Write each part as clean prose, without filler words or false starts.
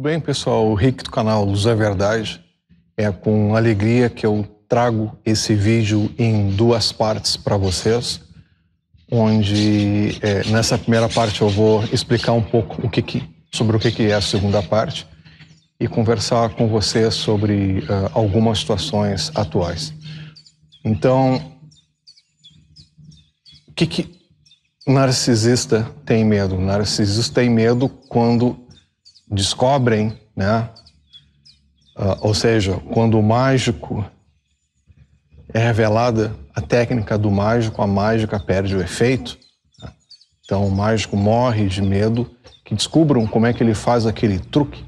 bem, pessoal? O Rick do canal Luz é Verdade. É com alegria que eu trago esse vídeo em duas partes para vocês, onde nessa primeira parte eu vou explicar um pouco sobre o que é a segunda parte e conversar com vocês sobre algumas situações atuais. Então, o que narcisista tem medo? Narcisista tem medo quando descobrem, né? Ou seja, quando o mágico é revelada a técnica do mágico, a mágica perde o efeito. Né? Então o mágico morre de medo que descubram como é que ele faz aquele truque.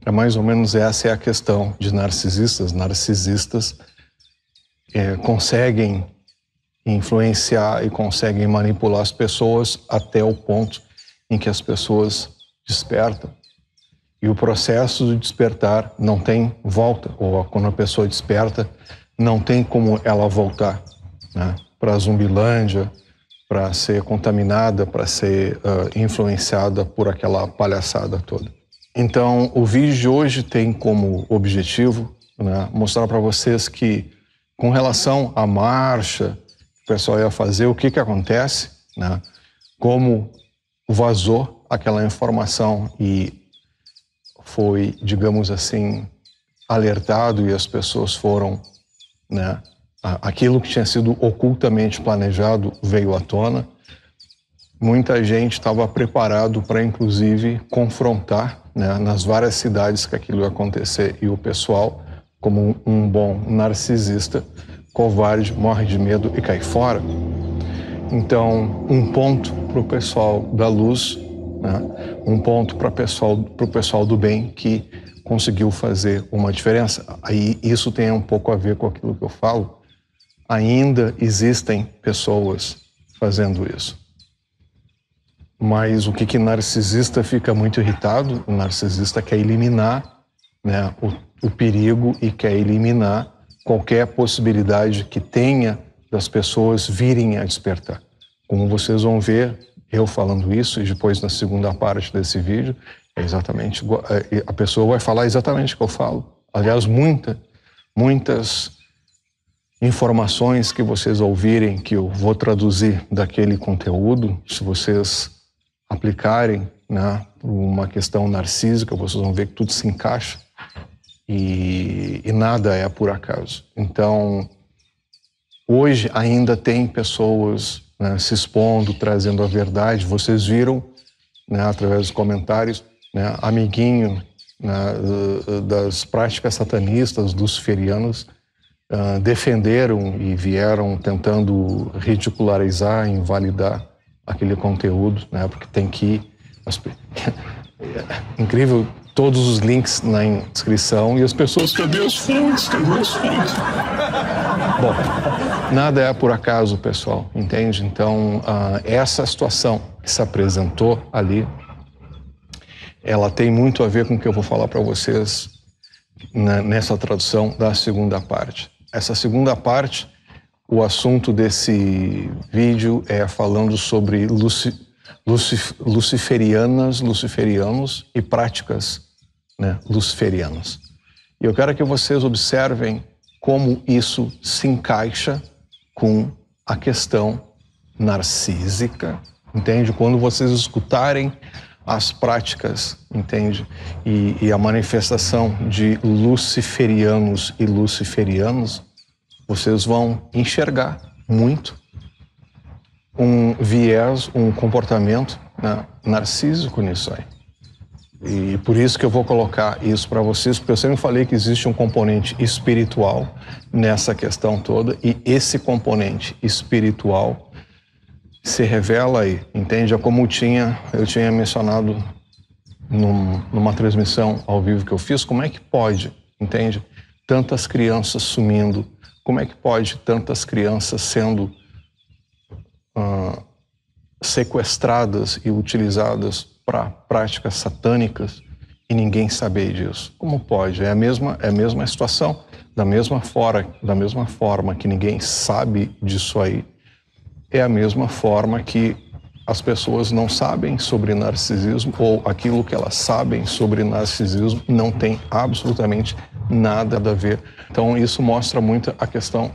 É mais ou menos essa é a questão de narcisistas. Narcisistas conseguem influenciar e conseguem manipular as pessoas até o ponto em que as pessoas despertam. E o processo de despertar não tem volta, ou quando a pessoa desperta, não tem como ela voltar, né, para a Zumbilândia, para ser contaminada, para ser influenciada por aquela palhaçada toda. Então, o vídeo de hoje tem como objetivo, né, mostrar para vocês que, com relação à marcha que o pessoal ia fazer, o que acontece, né, como vazou aquela informação e foi, digamos assim, alertado e as pessoas foram, né, aquilo que tinha sido ocultamente planejado veio à tona. Muita gente estava preparado para, inclusive, confrontar, né, nas várias cidades que aquilo ia acontecer, e o pessoal, como um bom narcisista, covarde, morre de medo e cai fora. Então, um ponto para o pessoal da luz, né, um ponto para o pessoal do bem que conseguiu fazer uma diferença. Aí isso tem um pouco a ver com aquilo que eu falo. Ainda existem pessoas fazendo isso. Mas o que narcisista fica muito irritado? O narcisista quer eliminar, né, o perigo e quer eliminar qualquer possibilidade que tenha das pessoas virem a despertar. Como vocês vão ver, eu falando isso, e depois na segunda parte desse vídeo, é exatamente a pessoa vai falar exatamente o que eu falo. Aliás, muitas informações que vocês ouvirem que eu vou traduzir daquele conteúdo, se vocês aplicarem, né, por uma questão narcísica, vocês vão ver que tudo se encaixa e nada é por acaso. Então, hoje ainda tem pessoas, né, se expondo, trazendo a verdade. Vocês viram, né, através dos comentários, né, amiguinho, né, das práticas satanistas, luciferianos, defenderam e vieram tentando ridicularizar, invalidar aquele conteúdo, né, porque tem que incrível, todos os links na inscrição e as pessoas, cadê as fontes? Bom, nada é por acaso, pessoal, entende? Então, essa situação que se apresentou ali, ela tem muito a ver com o que eu vou falar para vocês nessa tradução da segunda parte. Essa segunda parte, o assunto desse vídeo é falando sobre luciferianos e práticas, né, luciferianas. E eu quero que vocês observem como isso se encaixa com a questão narcísica, entende? Quando vocês escutarem as práticas, entende? E a manifestação de luciferianos e luciferianos, vocês vão enxergar muito um viés, um comportamento, né, narcísico nisso aí. E por isso que eu vou colocar isso para vocês, porque eu sempre falei que existe um componente espiritual nessa questão toda, e esse componente espiritual se revela aí, entende? É como eu tinha mencionado numa transmissão ao vivo que eu fiz, como é que pode, entende? Tantas crianças sumindo, como é que pode tantas crianças sendo sequestradas e utilizadas para práticas satânicas e ninguém saber disso? Como pode? É a mesma situação, da mesma forma que ninguém sabe disso aí, é a mesma forma que as pessoas não sabem sobre narcisismo, ou aquilo que elas sabem sobre narcisismo não tem absolutamente nada a ver. Então isso mostra muito a questão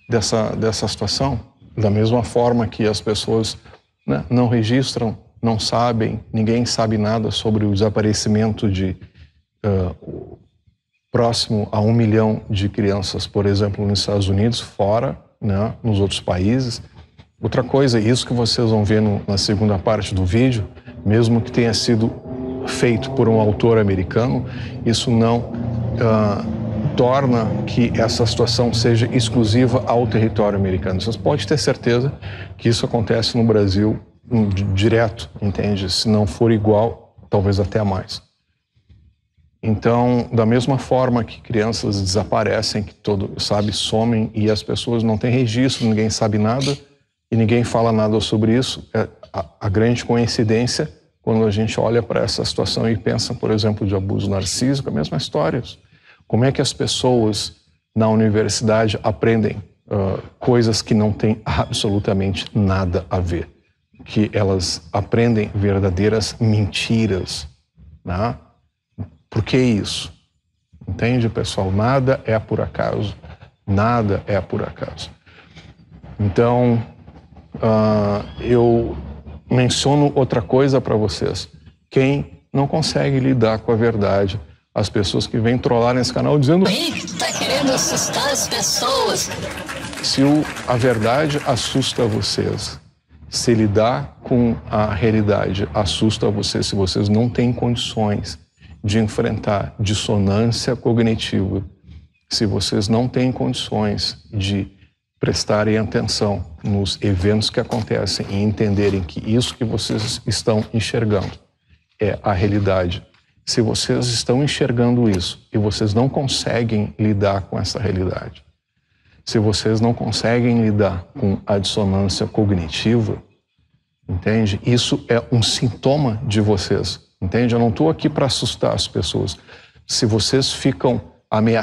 dessa situação. Da mesma forma que as pessoas, né, não registram, não sabem, ninguém sabe nada sobre o desaparecimento de próximo a 1 milhão de crianças, por exemplo, nos Estados Unidos, fora, né, nos outros países. Outra coisa, isso que vocês vão ver na segunda parte do vídeo, mesmo que tenha sido feito por um autor americano, isso não torna que essa situação seja exclusiva ao território americano. Vocês podem ter certeza que isso acontece no Brasil direto, entende? Se não for igual, talvez até mais. Então, da mesma forma que crianças desaparecem, que somem e as pessoas não têm registro, ninguém sabe nada e ninguém fala nada sobre isso, a grande coincidência, quando a gente olha para essa situação e pensa, por exemplo, de abuso narcísico, a mesma história. Como é que as pessoas na universidade aprendem coisas que não têm absolutamente nada a ver? Que elas aprendem verdadeiras mentiras, né? Por que isso? Entende, pessoal? Nada é por acaso. Nada é por acaso. Então, eu menciono outra coisa para vocês. Quem não consegue lidar com a verdade, as pessoas que vêm trollar nesse canal dizendo: tá querendo assustar as pessoas. Se a verdade assusta vocês, se lidar com a realidade assusta vocês, se vocês não têm condições de enfrentar dissonância cognitiva, se vocês não têm condições de prestarem atenção nos eventos que acontecem e entenderem que isso que vocês estão enxergando é a realidade, se vocês estão enxergando isso e vocês não conseguem lidar com essa realidade, se vocês não conseguem lidar com a dissonância cognitiva, entende? Isso é um sintoma de vocês, entende? Eu não estou aqui para assustar as pessoas. Se vocês ficam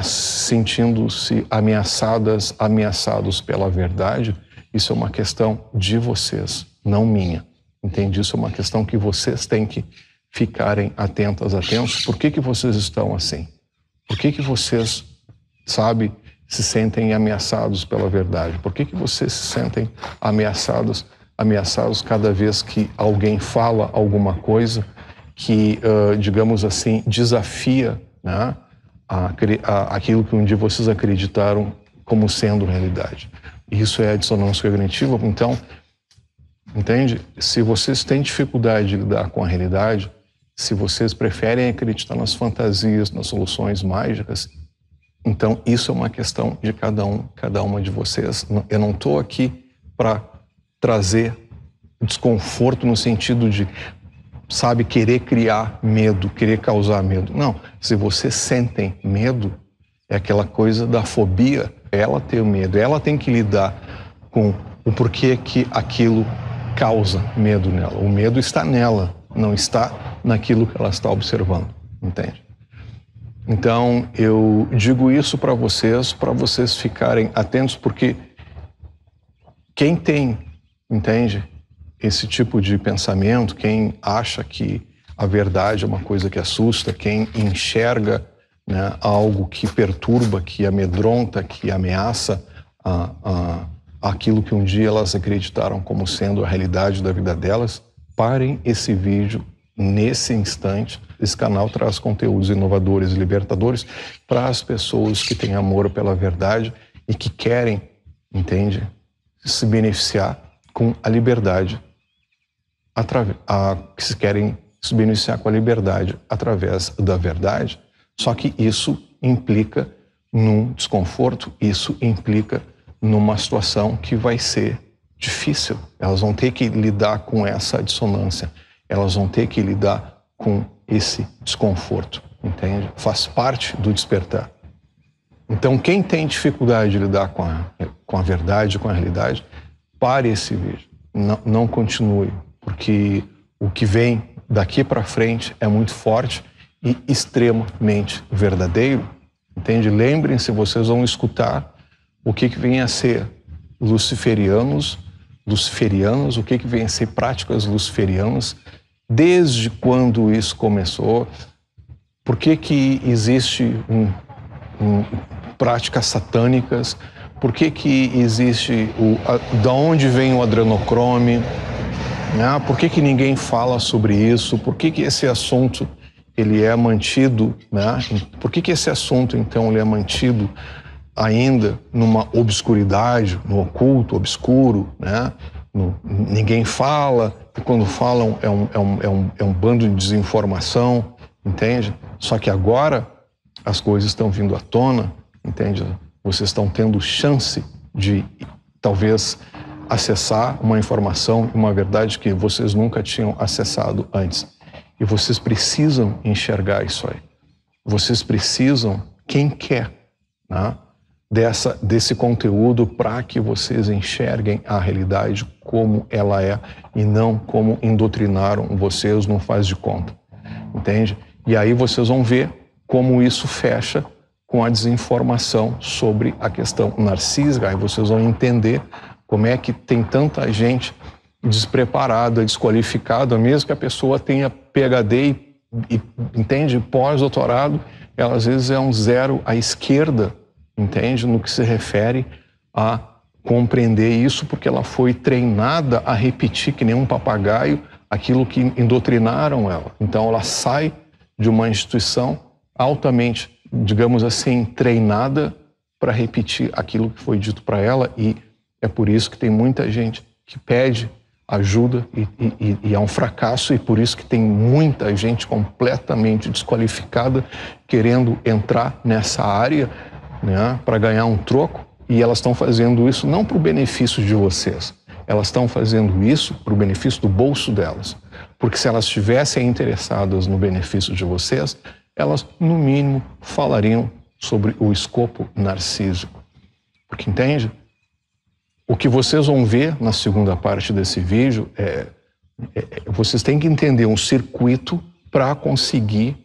sentindo-se ameaçados pela verdade, isso é uma questão de vocês, não minha, entende? Isso é uma questão que vocês têm que ficarem atentos. Por que vocês estão assim? Por que vocês, se sentem ameaçados pela verdade? Por que vocês se sentem ameaçados cada vez que alguém fala alguma coisa que, digamos assim, desafia, né, aquilo que um dia vocês acreditaram como sendo realidade? Isso é a dissonância cognitiva. Então, entende? Se vocês têm dificuldade de lidar com a realidade, se vocês preferem acreditar nas fantasias, nas soluções mágicas, então isso é uma questão de cada uma de vocês. Eu não estou aqui para trazer desconforto no sentido de, querer criar medo, querer causar medo. Não, se vocês sentem medo, é aquela coisa da fobia, ela tem o medo, ela tem que lidar com o porquê que aquilo causa medo nela. O medo está nela, não está naquilo que ela está observando, entende? Então, eu digo isso para vocês ficarem atentos, porque quem tem, entende, esse tipo de pensamento, quem acha que a verdade é uma coisa que assusta, quem enxerga, né, algo que perturba, que amedronta, que ameaça aquilo que um dia elas acreditaram como sendo a realidade da vida delas, parem esse vídeo nesse instante. Esse canal traz conteúdos inovadores e libertadores para as pessoas que têm amor pela verdade e que querem, entende, se beneficiar com a liberdade, que se querem se beneficiar com a liberdade através da verdade. Só que isso implica num desconforto, isso implica numa situação que vai ser difícil. Elas vão ter que lidar com essa dissonância, elas vão ter que lidar com esse desconforto, entende? Faz parte do despertar. Então, quem tem dificuldade de lidar com a verdade, com a realidade, pare esse vídeo, não continue, porque o que vem daqui para frente é muito forte e extremamente verdadeiro, entende? Lembrem-se, vocês vão escutar o que vem a ser luciferianos luciferianas, o que vem a ser práticas luciferianas, desde quando isso começou, por que existe práticas satânicas, por que existe, da onde vem o adrenocrome, né? Por que ninguém fala sobre isso, por que esse assunto ele é mantido, né? Por que esse assunto, então, ele é mantido ainda numa obscuridade, no oculto, obscuro, né? Ninguém fala, e quando falam é um bando de desinformação, entende? Só que agora as coisas estão vindo à tona, entende? Vocês estão tendo chance de, talvez, acessar uma informação, uma verdade que vocês nunca tinham acessado antes. E vocês precisam enxergar isso aí. Vocês precisam, quem quer, né? Desse conteúdo para que vocês enxerguem a realidade como ela é e não como indoutrinaram vocês, não faz de conta, entende? E aí vocês vão ver como isso fecha com a desinformação sobre a questão narcísica, aí vocês vão entender como é que tem tanta gente despreparada, desqualificada, mesmo que a pessoa tenha PhD e entende, pós-doutorado, ela às vezes é um zero à esquerda, entende? No que se refere a compreender isso, porque ela foi treinada a repetir que nem um papagaio aquilo que indoutrinaram ela. Então ela sai de uma instituição altamente, digamos assim, treinada para repetir aquilo que foi dito para ela, e é por isso que tem muita gente que pede ajuda e é um fracasso, e por isso que tem muita gente completamente desqualificada querendo entrar nessa área, né, para ganhar um troco, e elas estão fazendo isso não para o benefício de vocês, elas estão fazendo isso para o benefício do bolso delas, porque se elas estivessem interessadas no benefício de vocês, elas no mínimo falariam sobre o escopo narcísico, porque entende? O que vocês vão ver na segunda parte desse vídeo vocês têm que entender um circuito para conseguir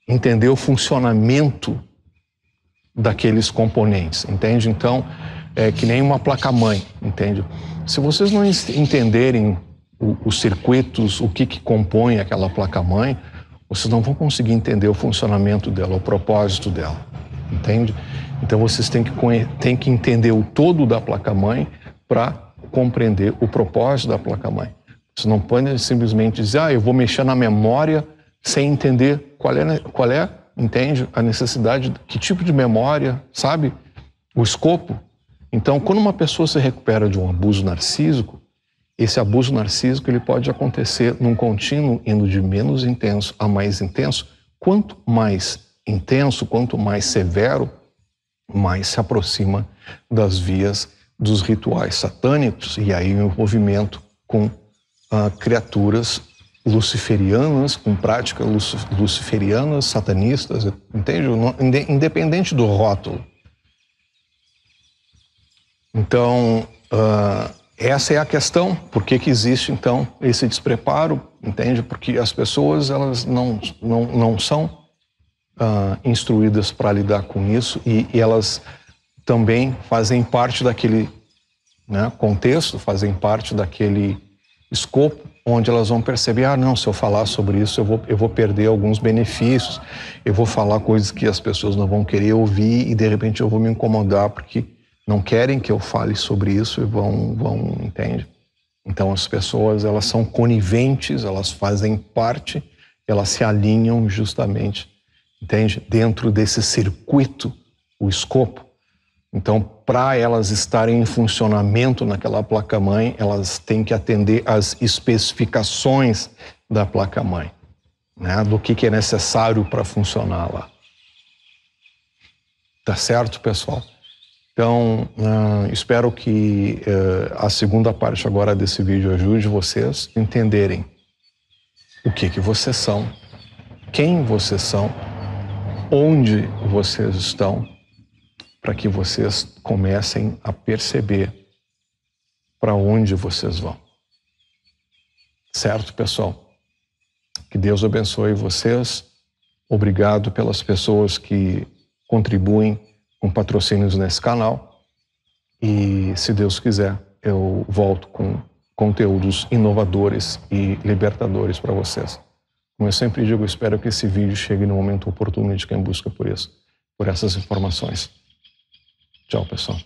entender o funcionamento daqueles componentes, entende? Então, é que nem uma placa-mãe, entende? Se vocês não entenderem os circuitos, o que compõe aquela placa-mãe, vocês não vão conseguir entender o funcionamento dela, o propósito dela, entende? Então, vocês têm que entender o todo da placa-mãe para compreender o propósito da placa-mãe. Vocês não podem simplesmente dizer, eu vou mexer na memória sem entender qual é, entende? A necessidade, que tipo de memória, sabe? O escopo. Então, quando uma pessoa se recupera de um abuso narcísico, esse abuso narcísico ele pode acontecer num contínuo indo de menos intenso a mais intenso. Quanto mais intenso, quanto mais severo, mais se aproxima das vias dos rituais satânicos, e aí o envolvimento com criaturas luciferianas, com práticas luciferianas, satanistas, entende? Independente do rótulo. Então, essa é a questão. Por que existe, então, esse despreparo, entende? Porque as pessoas, elas não são instruídas para lidar com isso, e elas também fazem parte daquele, né, contexto, fazem parte daquele escopo onde elas vão perceber, não, se eu falar sobre isso eu vou perder alguns benefícios, eu vou falar coisas que as pessoas não vão querer ouvir e de repente eu vou me incomodar porque não querem que eu fale sobre isso e vão, entende? Então as pessoas, elas são coniventes, elas fazem parte, elas se alinham justamente, entende? Dentro desse circuito, o escopo. Então, para elas estarem em funcionamento naquela placa-mãe, elas têm que atender às especificações da placa-mãe, né? Do que é necessário para funcionar lá. Tá certo, pessoal? Então, espero que a segunda parte agora desse vídeo ajude vocês a entenderem o que vocês são, quem vocês são, onde vocês estão, para que vocês comecem a perceber para onde vocês vão. Certo, pessoal? Que Deus abençoe vocês. Obrigado pelas pessoas que contribuem com patrocínios nesse canal. E, se Deus quiser, eu volto com conteúdos inovadores e libertadores para vocês. Como eu sempre digo, eu espero que esse vídeo chegue no momento oportuno de quem busca por isso, por essas informações. Tchau, pessoal.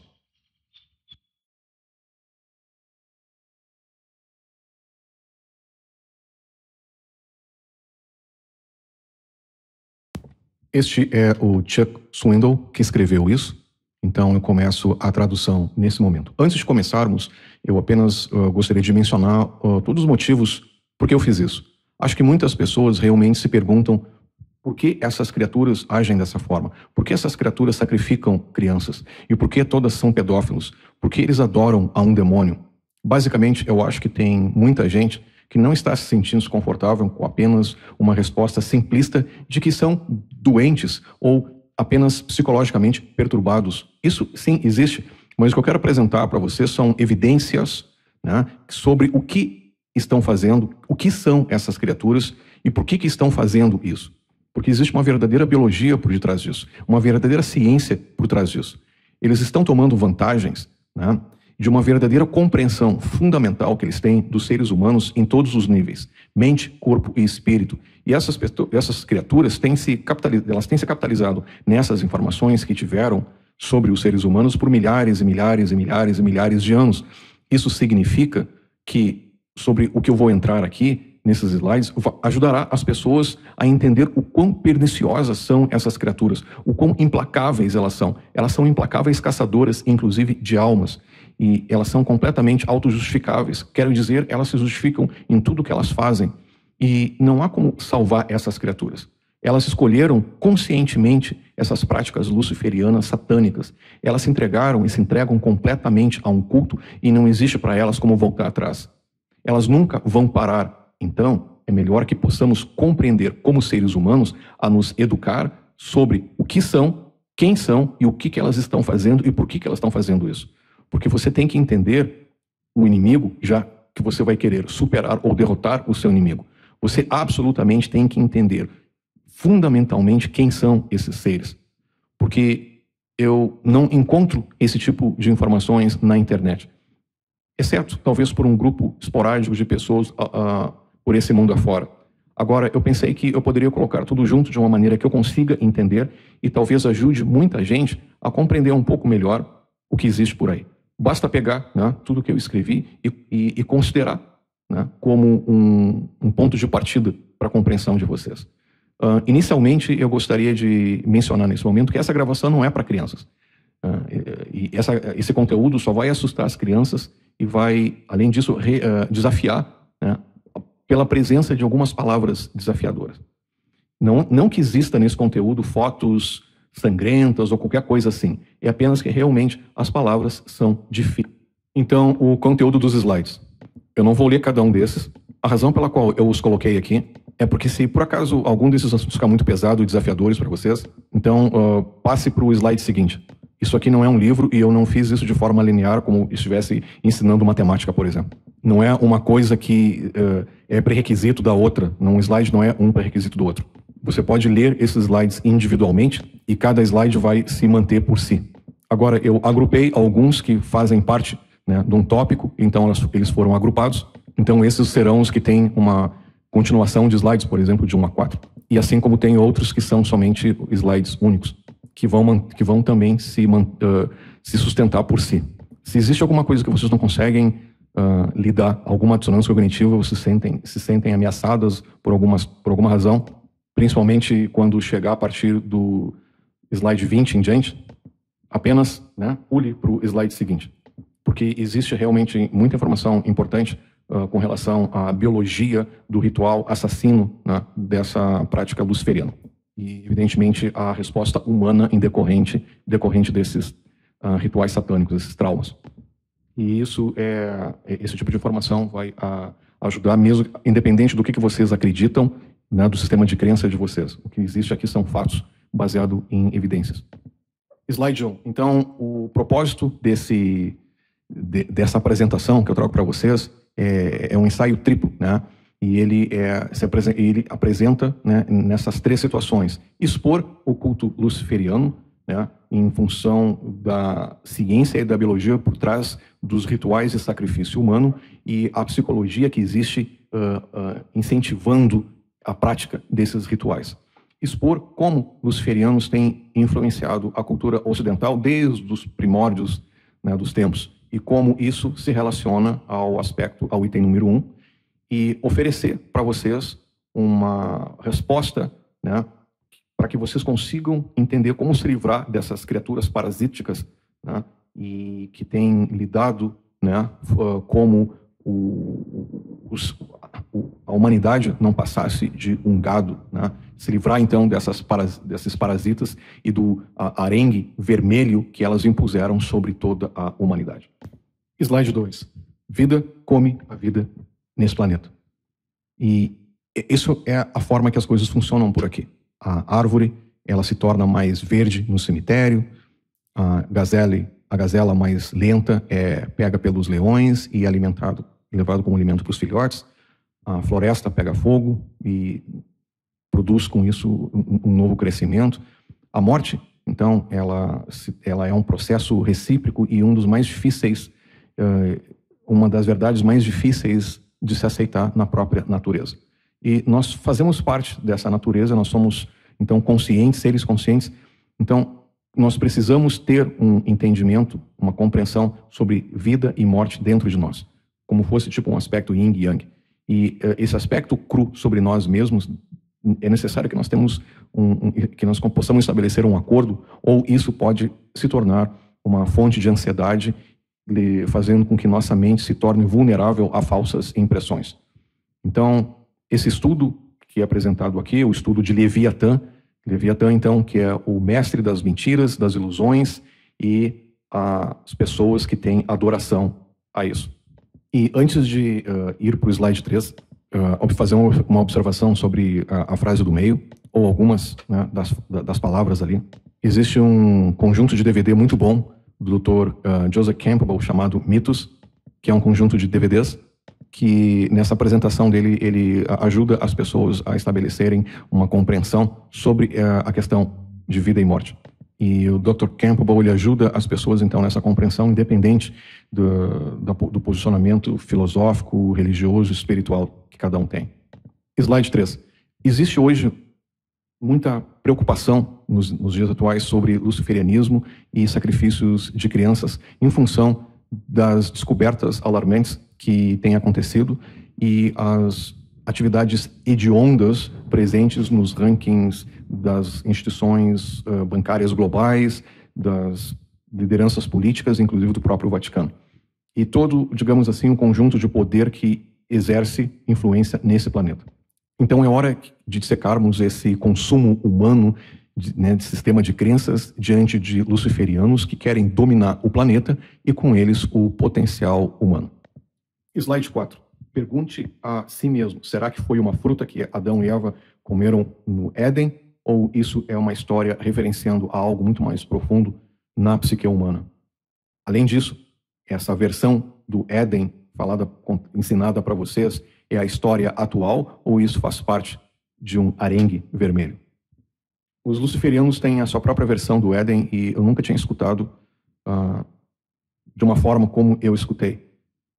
Este é o Chuck Swindoll que escreveu isso, então eu começo a tradução nesse momento. Antes de começarmos, eu apenas gostaria de mencionar todos os motivos por que eu fiz isso. Acho que muitas pessoas realmente se perguntam por que essas criaturas agem dessa forma, por que essas criaturas sacrificam crianças e por que todas são pedófilos, por que eles adoram a um demônio. Basicamente, eu acho que tem muita gente que não está se sentindo desconfortável com apenas uma resposta simplista de que são doentes ou apenas psicologicamente perturbados. Isso sim existe, mas o que eu quero apresentar para vocês são evidências, né, sobre o que estão fazendo, o que são essas criaturas e por que estão fazendo isso. Porque existe uma verdadeira biologia por detrás disso, uma verdadeira ciência por trás disso. Eles estão tomando vantagens, né, de uma verdadeira compreensão fundamental que eles têm dos seres humanos em todos os níveis, mente, corpo e espírito. E essas criaturas têm se capitalizado nessas informações que tiveram sobre os seres humanos por milhares e milhares e milhares e milhares de anos. Isso significa que, sobre o que eu vou entrar aqui, nesses slides, ajudará as pessoas a entender o quão perniciosas são essas criaturas, o quão implacáveis elas são. Elas são implacáveis caçadoras, inclusive de almas. E elas são completamente autojustificáveis. Quero dizer, elas se justificam em tudo que elas fazem. E não há como salvar essas criaturas. Elas escolheram conscientemente essas práticas luciferianas satânicas. Elas se entregaram e se entregam completamente a um culto e não existe para elas como voltar atrás. Elas nunca vão parar. Então, é melhor que possamos compreender como seres humanos a nos educar sobre o que são, quem são e o que elas estão fazendo e por que elas estão fazendo isso. Porque você tem que entender o inimigo, já que você vai querer superar ou derrotar o seu inimigo. Você absolutamente tem que entender fundamentalmente quem são esses seres. Porque eu não encontro esse tipo de informações na internet. Exceto, talvez, por um grupo esporádico de pessoas por esse mundo afora. Agora, eu pensei que eu poderia colocar tudo junto de uma maneira que eu consiga entender e talvez ajude muita gente a compreender um pouco melhor o que existe por aí. Basta pegar, né, tudo que eu escrevi e considerar, né, como um ponto de partida para a compreensão de vocês. Inicialmente, eu gostaria de mencionar nesse momento que essa gravação não é para crianças. E esse conteúdo só vai assustar as crianças e vai, além disso, desafiar, né, pela presença de algumas palavras desafiadoras. Não que exista nesse conteúdo fotos sangrentas ou qualquer coisa assim. É apenas que realmente as palavras são difíceis. Então, o conteúdo dos slides. Eu não vou ler cada um desses. A razão pela qual eu os coloquei aqui é porque se por acaso algum desses assuntos ficar muito pesado e desafiadores para vocês, então passe para o slide seguinte. Isso aqui não é um livro e eu não fiz isso de forma linear como estivesse ensinando matemática, por exemplo. Não é uma coisa que é pré-requisito da outra. Um slide não é um pré-requisito do outro. Você pode ler esses slides individualmente e cada slide vai se manter por si. Agora, eu agrupei alguns que fazem parte, né, de um tópico, então eles foram agrupados. Então, esses serão os que têm uma continuação de slides, por exemplo, de 1 a 4. E assim como tem outros que são somente slides únicos, que vão também se sustentar por si. Se existe alguma coisa que vocês não conseguem lidar, alguma dissonância cognitiva, vocês se sentem ameaçadas por alguma razão, principalmente quando chegar a partir do slide 20 em diante, apenas, né, pule para o slide seguinte. Porque existe realmente muita informação importante com relação à biologia do ritual assassino, né, dessa prática luciferiana. E, evidentemente, a resposta humana em decorrente desses rituais satânicos, esses traumas. E esse tipo de informação vai ajudar mesmo, independente do que vocês acreditam, né, do sistema de crença de vocês. O que existe aqui são fatos baseados em evidências. Slide 1. Então, o propósito dessa apresentação que eu trago para vocês é um ensaio triplo, né? E ele apresenta, né, nessas três situações: expor o culto luciferiano, né, em função da ciência e da biologia por trás dos rituais de sacrifício humano e a psicologia que existe incentivando a prática desses rituais. Expor como luciferianos têm influenciado a cultura ocidental desde os primórdios, né, dos tempos, e como isso se relaciona ao item número 1, e oferecer para vocês uma resposta, né, para que vocês consigam entender como se livrar dessas criaturas parasíticas, né, e que têm lidado, né, como a humanidade não passasse de um gado, né, se livrar então desses parasitas e do arengue vermelho que elas impuseram sobre toda a humanidade. Slide 2. Vida come a vida nesse planeta. E isso é a forma que as coisas funcionam por aqui. A árvore, ela se torna mais verde no cemitério, a gazela mais lenta é pega pelos leões e levado como alimento para os filhotes. A floresta pega fogo e produz com isso um novo crescimento. A morte, então, ela é um processo recíproco e um dos mais difíceis, uma das verdades mais difíceis de se aceitar na própria natureza. E nós fazemos parte dessa natureza, nós somos, então, conscientes, seres conscientes. Então, nós precisamos ter um entendimento, uma compreensão sobre vida e morte dentro de nós, como fosse tipo um aspecto yin e yang. E esse aspecto cru sobre nós mesmos, é necessário que nós possamos estabelecer um acordo, ou isso pode se tornar uma fonte de ansiedade, fazendo com que nossa mente se torne vulnerável a falsas impressões. Então, esse estudo que é apresentado aqui, o estudo de Leviatã, então, que é o mestre das mentiras, das ilusões e as pessoas que têm adoração a isso. E antes de ir para o slide 3, fazer uma observação sobre a frase do meio, ou algumas, né, das palavras ali. Existe um conjunto de DVD muito bom do Dr. Joseph Campbell chamado Mitos, que é um conjunto de DVDs que nessa apresentação dele ele ajuda as pessoas a estabelecerem uma compreensão sobre a questão de vida e morte. E o Dr. Campbell ele ajuda as pessoas então nessa compreensão independente do posicionamento filosófico, religioso, espiritual que cada um tem. Slide 3. Existe hoje muita preocupação nos dias atuais sobre luciferianismo e sacrifícios de crianças em função das descobertas alarmantes que têm acontecido e as atividades hediondas presentes nos rankings das instituições bancárias globais, das lideranças políticas, inclusive do próprio Vaticano. E todo, digamos assim, um conjunto de poder que exerce influência nesse planeta. Então é hora de dissecarmos esse consumo humano, de sistema de crenças diante de luciferianos que querem dominar o planeta e com eles o potencial humano. Slide 4. Pergunte a si mesmo, será que foi uma fruta que Adão e Eva comeram no Éden ou isso é uma história referenciando a algo muito mais profundo na psique humana? Além disso, essa versão do Éden ensinada para vocês é a história atual ou isso faz parte de um arengue vermelho? Os luciferianos têm a sua própria versão do Éden e eu nunca tinha escutado de uma forma como eu escutei,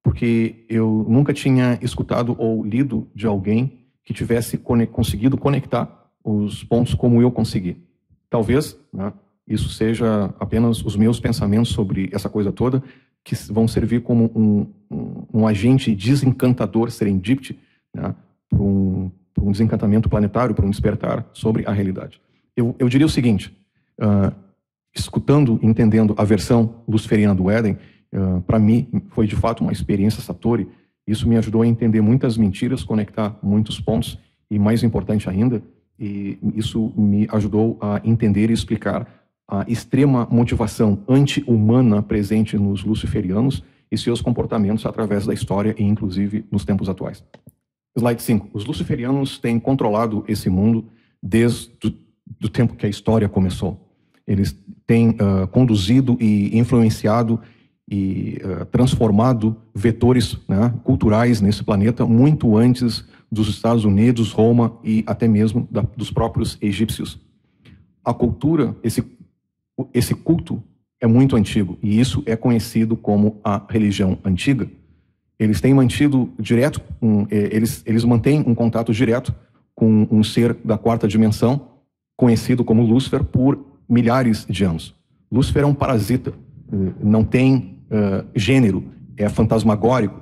porque eu nunca tinha escutado ou lido de alguém que tivesse conseguido conectar os pontos como eu consegui. Talvez, né, isso seja apenas os meus pensamentos sobre essa coisa toda, que vão servir como um agente desencantador, serendipity, né, para um desencantamento planetário, para um despertar sobre a realidade. Eu diria o seguinte, escutando, entendendo a versão luciferiana do Éden, para mim foi de fato uma experiência Satori. Isso me ajudou a entender muitas mentiras, conectar muitos pontos e, mais importante ainda, isso me ajudou a entender e explicar a extrema motivação anti-humana presente nos luciferianos e seus comportamentos através da história e, inclusive, nos tempos atuais. Slide 5. Os luciferianos têm controlado esse mundo desde o tempo que a história começou. Eles têm conduzido e influenciado e transformado vetores, né, culturais nesse planeta muito antes dos Estados Unidos, Roma e até mesmo dos próprios egípcios. A cultura, esse esse culto é muito antigo, e isso é conhecido como a religião antiga. Eles têm mantido direto, eles mantêm um contato direto com um ser da quarta dimensão, conhecido como Lúcifer, por milhares de anos. Lúcifer é um parasita, não tem gênero, é fantasmagórico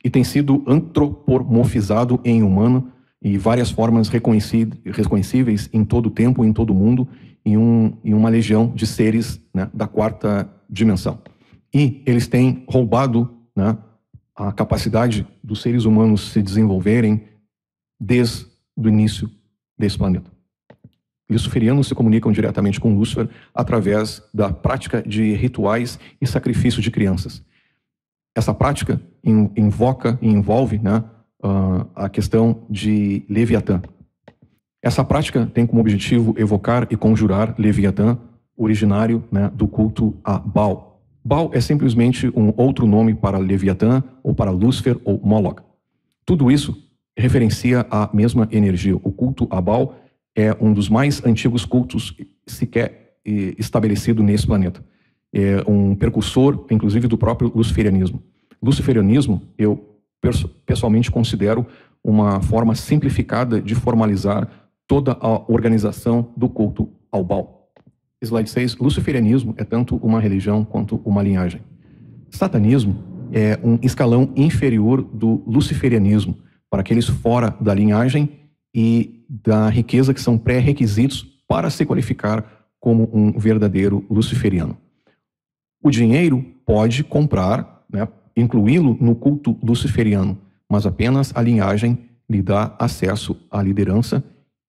e tem sido antropomorfizado em humano e várias formas reconhecíveis em todo o tempo, em todo o mundo, em uma legião de seres, né, da quarta dimensão. E eles têm roubado, né, a capacidade dos seres humanos se desenvolverem desde o início desse planeta. Luciferianos se comunicam diretamente com Lúcifer através da prática de rituais e sacrifício de crianças. Essa prática invoca e envolve, né, a questão de Leviatã. Essa prática tem como objetivo evocar e conjurar Leviatã, originário, né, do culto a Baal. Baal é simplesmente um outro nome para Leviatã, ou para Lúcifer, ou Moloch. Tudo isso referencia a mesma energia. O culto a Baal é um dos mais antigos cultos sequer estabelecido nesse planeta. É um precursor, inclusive, do próprio luciferianismo. Luciferianismo, eu pessoalmente considero uma forma simplificada de formalizar toda a organização do culto ao Baal. Slide 6. Luciferianismo é tanto uma religião quanto uma linhagem. Satanismo é um escalão inferior do luciferianismo, para aqueles fora da linhagem e da riqueza que são pré-requisitos para se qualificar como um verdadeiro luciferiano. O dinheiro pode comprar, né, incluí-lo no culto luciferiano, mas apenas a linhagem lhe dá acesso à liderança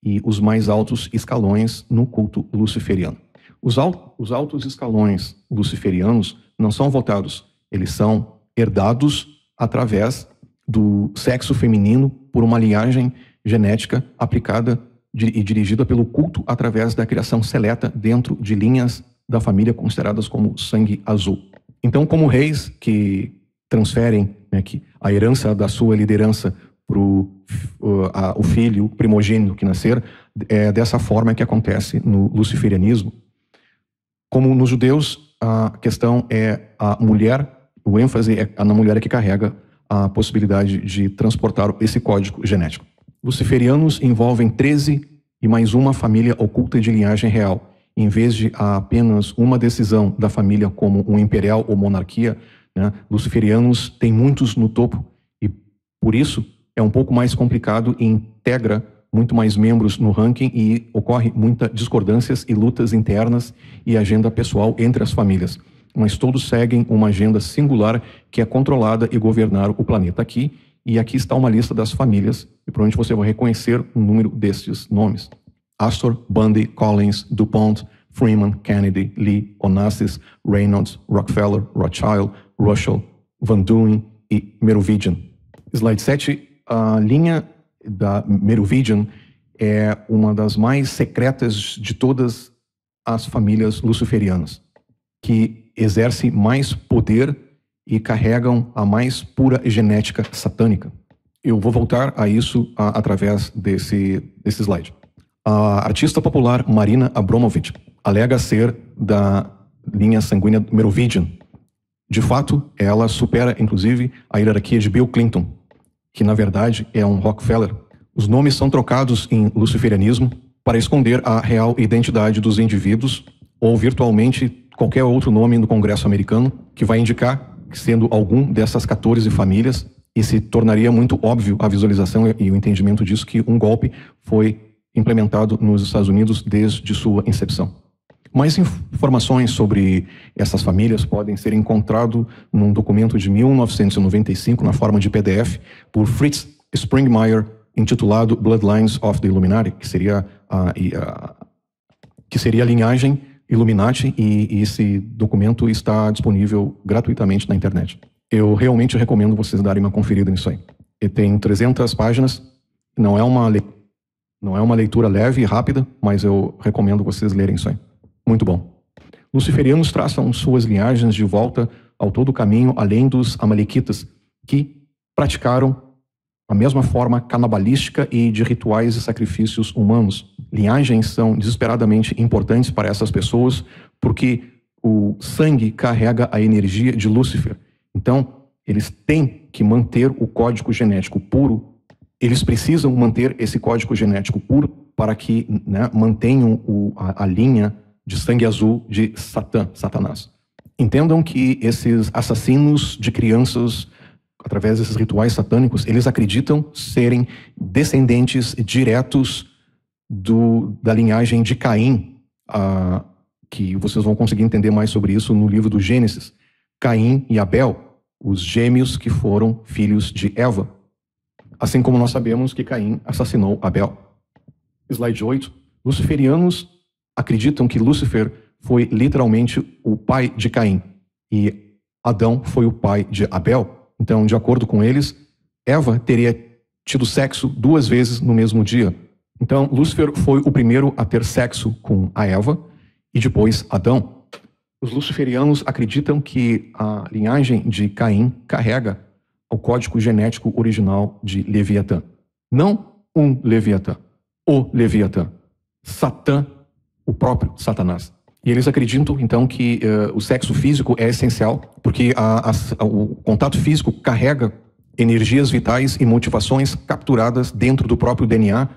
e os mais altos escalões no culto luciferiano. Os altos escalões luciferianos não são votados, eles são herdados através do sexo feminino por uma linhagem genética aplicada e dirigida pelo culto através da criação seleta dentro de linhas da família consideradas como sangue azul. Então, como reis que transferem, né, que a herança da sua liderança para o filho primogênito que nascer, é dessa forma que acontece no luciferianismo. Como nos judeus, a questão é a mulher, o ênfase é na mulher que carrega a possibilidade de transportar esse código genético. Luciferianos envolvem 13 e mais uma família oculta de linhagem real. Em vez de apenas uma decisão da família como um imperial ou monarquia, né, luciferianos têm muitos no topo e, por isso, é um pouco mais complicado e integra muito mais membros no ranking e ocorre muitas discordâncias e lutas internas e agenda pessoal entre as famílias. Mas todos seguem uma agenda singular que é controlada e governar o planeta aqui. E aqui está uma lista das famílias, e provavelmente você vai reconhecer um número destes nomes. Astor, Bundy, Collins, DuPont, Freeman, Kennedy, Lee, Onassis, Reynolds, Rockefeller, Rothschild, Russell, Van Duyn e Merovingian. Slide 7. A linha da Merovingian é uma das mais secretas de todas as famílias luciferianas, que exerce mais poder e carregam a mais pura genética satânica. Eu vou voltar a isso através desse slide. A artista popular Marina Abramović alega ser da linha sanguínea Merovingian. De fato, ela supera, inclusive, a hierarquia de Bill Clinton, que na verdade é um Rockefeller. Os nomes são trocados em luciferianismo para esconder a real identidade dos indivíduos ou virtualmente qualquer outro nome no Congresso americano que vai indicar que sendo algum dessas 14 famílias, e se tornaria muito óbvio a visualização e o entendimento disso que um golpe foi implementado nos Estados Unidos desde sua incepção. Mais informações sobre essas famílias podem ser encontradas num documento de 1995, na forma de PDF, por Fritz Springmeier, intitulado Bloodlines of the Illuminati, que seria a linhagem Illuminati, e esse documento está disponível gratuitamente na internet. Eu realmente recomendo vocês darem uma conferida nisso aí. Ele tem 300 páginas, não é uma leitura leve e rápida, mas eu recomendo vocês lerem isso aí. Muito bom. Luciferianos traçam suas linhagens de volta ao todo o caminho além dos amalequitas, que praticaram a mesma forma canabalística e de rituais e sacrifícios humanos. Linhagens são desesperadamente importantes para essas pessoas porque o sangue carrega a energia de Lúcifer. Então, eles têm que manter o código genético puro. Eles precisam manter esse código genético puro para que, né, mantenham a linha de sangue azul de Satanás. Entendam que esses assassinos de crianças, através desses rituais satânicos, eles acreditam serem descendentes diretos da linhagem de Caim, que vocês vão conseguir entender mais sobre isso no livro do Gênesis. Caim e Abel, os gêmeos que foram filhos de Eva. Assim como nós sabemos que Caim assassinou Abel. Slide 8. Luciferianos acreditam que Lúcifer foi literalmente o pai de Caim e Adão foi o pai de Abel. Então, de acordo com eles, Eva teria tido sexo 2 vezes no mesmo dia. Então, Lúcifer foi o primeiro a ter sexo com a Eva e depois Adão. Os luciferianos acreditam que a linhagem de Caim carrega o código genético original de Leviatã. Não um Leviatã, o Leviatã. Satã, o próprio Satanás. E eles acreditam, então, que o sexo físico é essencial, porque o contato físico carrega energias vitais e motivações capturadas dentro do próprio DNA,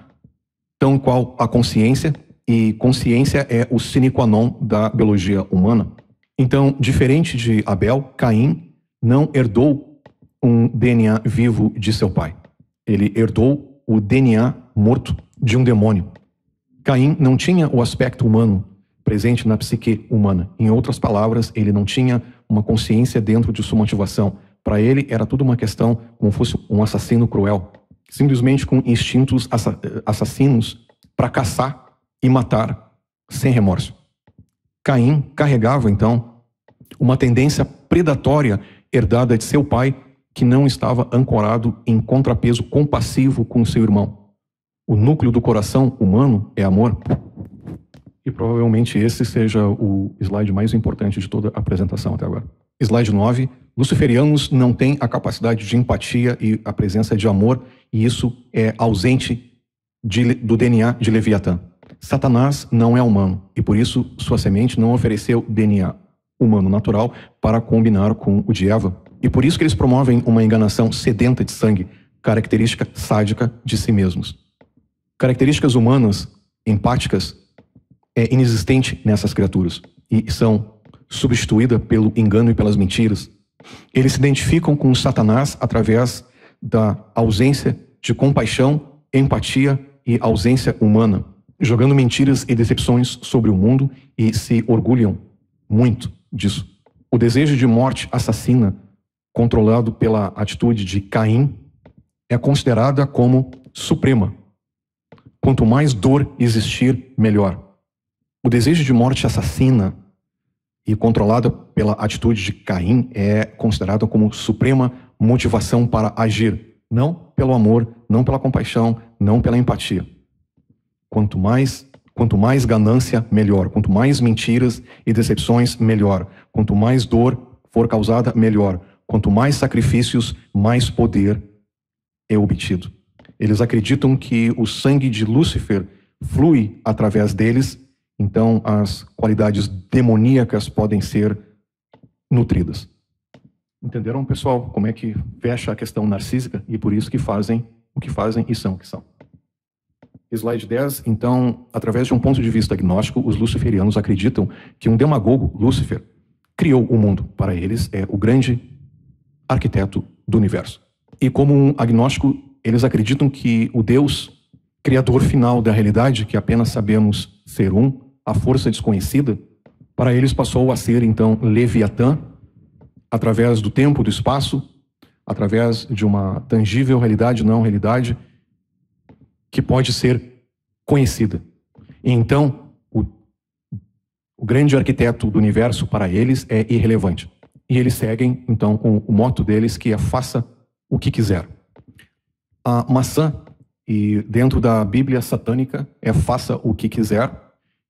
tão qual a consciência, e consciência é o sine qua non da biologia humana. Então, diferente de Abel, Caim não herdou um DNA vivo de seu pai. Ele herdou o DNA morto de um demônio. Caim não tinha o aspecto humano presente na psique humana. Em outras palavras, ele não tinha uma consciência dentro de sua motivação. Para ele, era tudo uma questão como fosse um assassino cruel, simplesmente com instintos assassinos para caçar e matar sem remorso. Caim carregava, então, uma tendência predatória herdada de seu pai, que não estava ancorado em contrapeso compassivo com seu irmão. O núcleo do coração humano é amor. E provavelmente esse seja o slide mais importante de toda a apresentação até agora. Slide 9. Luciferianos não têm a capacidade de empatia e a presença de amor, e isso é ausente do DNA de Leviatã. Satanás não é humano, e por isso sua semente não ofereceu DNA humano natural para combinar com o de Eva. E por isso que eles promovem uma enganação sedenta de sangue, característica sádica de si mesmos. Características humanas, empáticas, é inexistente nessas criaturas e são substituídas pelo engano e pelas mentiras. Eles se identificam com Satanás através da ausência de compaixão, empatia e ausência humana, jogando mentiras e decepções sobre o mundo e se orgulham muito disso. O desejo de morte assassina, controlado pela atitude de Caim, é considerada como suprema. Quanto mais dor existir, melhor. O desejo de morte assassina e controlada pela atitude de Caim é considerada como suprema motivação para agir, não pelo amor, não pela compaixão, não pela empatia. Quanto mais ganância, melhor. Quanto mais mentiras e decepções, melhor. Quanto mais dor for causada, melhor. Quanto mais sacrifícios, mais poder é obtido. Eles acreditam que o sangue de Lúcifer flui através deles, então as qualidades demoníacas podem ser nutridas. Entenderam, pessoal, como é que fecha a questão narcísica e por isso que fazem o que fazem e são o que são? Slide 10. Então, através de um ponto de vista agnóstico, os luciferianos acreditam que um demagogo, Lúcifer, criou o mundo. Para eles, é o grande arquiteto do universo. E como um agnóstico, eles acreditam que o Deus, criador final da realidade, que apenas sabemos ser a força desconhecida, para eles passou a ser, então, Leviatã, através do tempo, do espaço, através de uma tangível realidade, não realidade, que pode ser conhecida. E então, o grande arquiteto do universo para eles é irrelevante. E eles seguem, então, com o moto deles, que é faça o que quiser. A maçã, e dentro da Bíblia satânica, é faça o que quiser,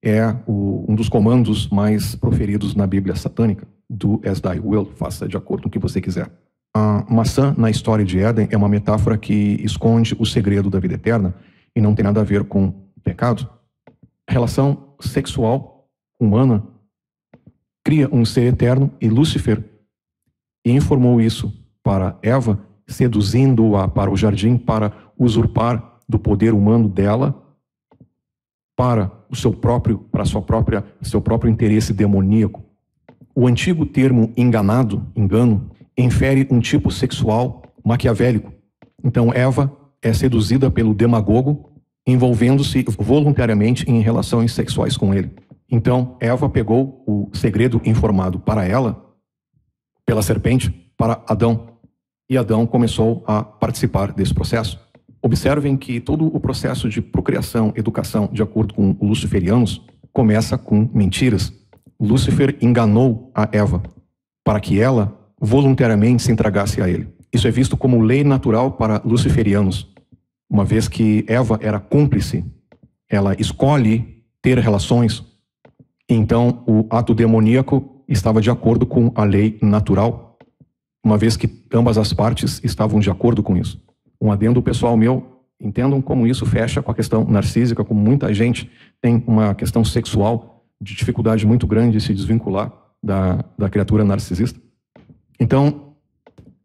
é um dos comandos mais proferidos na Bíblia satânica, do as thy will, faça de acordo com o que você quiser. A maçã na história de Éden é uma metáfora que esconde o segredo da vida eterna e não tem nada a ver com pecado. A relação sexual humana cria um ser eterno e Lúcifer informou isso para Eva, seduzindo-a para o jardim para usurpar do poder humano dela para seu próprio interesse demoníaco. O antigo termo engano, infere um tipo sexual maquiavélico. Então Eva é seduzida pelo demagogo, envolvendo-se voluntariamente em relações sexuais com ele. Então Eva pegou o segredo informado para ela, pela serpente, para Adão. E Adão começou a participar desse processo. Observem que todo o processo de procriação, educação, de acordo com os luciferianos, começa com mentiras. Lúcifer enganou a Eva para que ela voluntariamente se entregasse a ele. Isso é visto como lei natural para luciferianos. Uma vez que Eva era cúmplice, ela escolhe ter relações, então o ato demoníaco estava de acordo com a lei natural, uma vez que ambas as partes estavam de acordo com isso. Um adendo pessoal meu, entendam como isso fecha com a questão narcísica, como muita gente tem uma questão sexual de dificuldade muito grande de se desvincular da criatura narcisista. Então,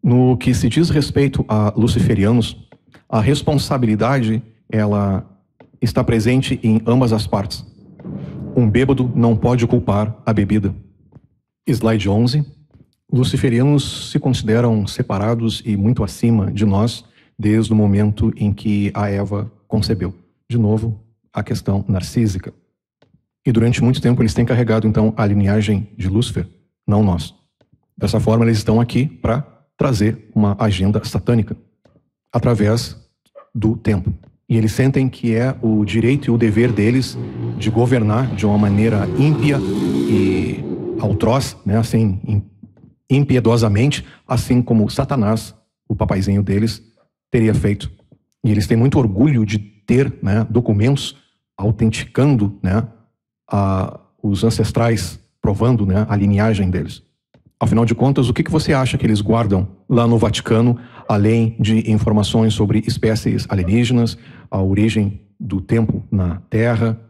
no que se diz respeito a luciferianos, a responsabilidade, ela está presente em ambas as partes. Um bêbado não pode culpar a bebida. Slide 11. Luciferianos se consideram separados e muito acima de nós desde o momento em que a Eva concebeu. De novo, a questão narcísica. E durante muito tempo eles têm carregado, então, a linhagem de Lúcifer, não nós. Dessa forma, eles estão aqui para trazer uma agenda satânica através do tempo. E eles sentem que é o direito e o dever deles de governar de uma maneira ímpia e atroz, né, assim, impiedosamente, assim como Satanás, o papaizinho deles, teria feito. E eles têm muito orgulho de ter, né, documentos autenticando, né, os ancestrais, provando, né, a linhagem deles. Afinal de contas, o que você acha que eles guardam lá no Vaticano, além de informações sobre espécies alienígenas, a origem do tempo na Terra,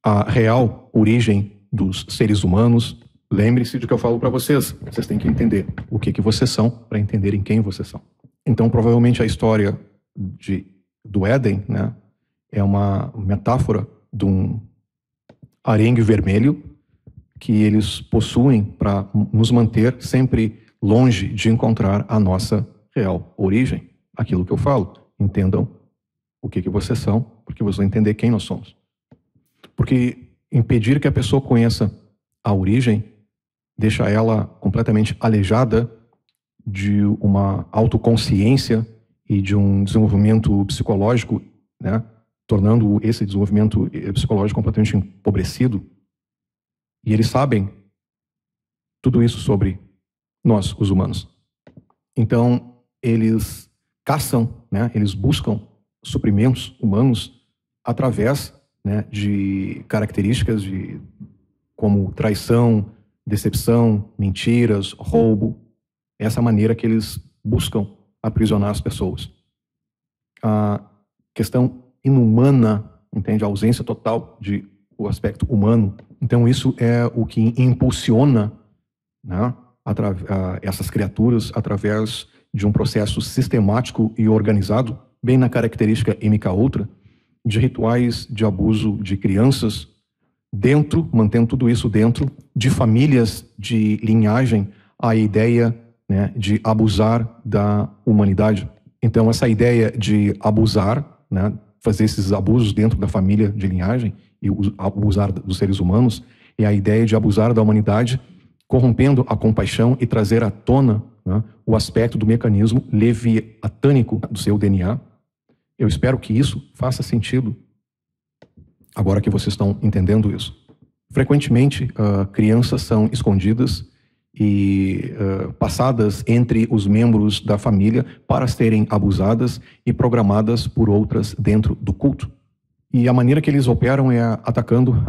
a real origem dos seres humanos? Lembre-se do que eu falo para vocês. Vocês têm que entender o que vocês são para entenderem quem vocês são. Então, provavelmente a história do Éden, né, é uma metáfora de um arengue vermelho que eles possuem para nos manter sempre longe de encontrar a nossa real origem. Aquilo que eu falo. Entendam o que vocês são, porque vocês vão entender quem nós somos. Porque impedir que a pessoa conheça a origem deixa ela completamente aleijada de uma autoconsciência e de um desenvolvimento psicológico, né, tornando esse desenvolvimento psicológico completamente empobrecido. E eles sabem tudo isso sobre nós, os humanos. Então, eles caçam, né, eles buscam suprimentos humanos através, né, de características como traição, decepção, mentiras, roubo. Essa maneira que eles buscam aprisionar as pessoas. A questão inumana, entende? A ausência total do aspecto humano. Então isso é o que impulsiona, né, essas criaturas através de um processo sistemático e organizado, bem na característica MK-Ultra, de rituais de abuso de crianças, mantendo tudo isso dentro de famílias de linhagem, a ideia, né, de abusar da humanidade. Então essa ideia de abusar, né, fazer esses abusos dentro da família de linhagem e abusar dos seres humanos, é a ideia de abusar da humanidade, corrompendo a compaixão e trazer à tona, né, o aspecto do mecanismo leviatânico do seu DNA. Eu espero que isso faça sentido agora que vocês estão entendendo isso. Frequentemente, crianças são escondidas e passadas entre os membros da família para serem abusadas e programadas por outras dentro do culto. E a maneira que eles operam é atacando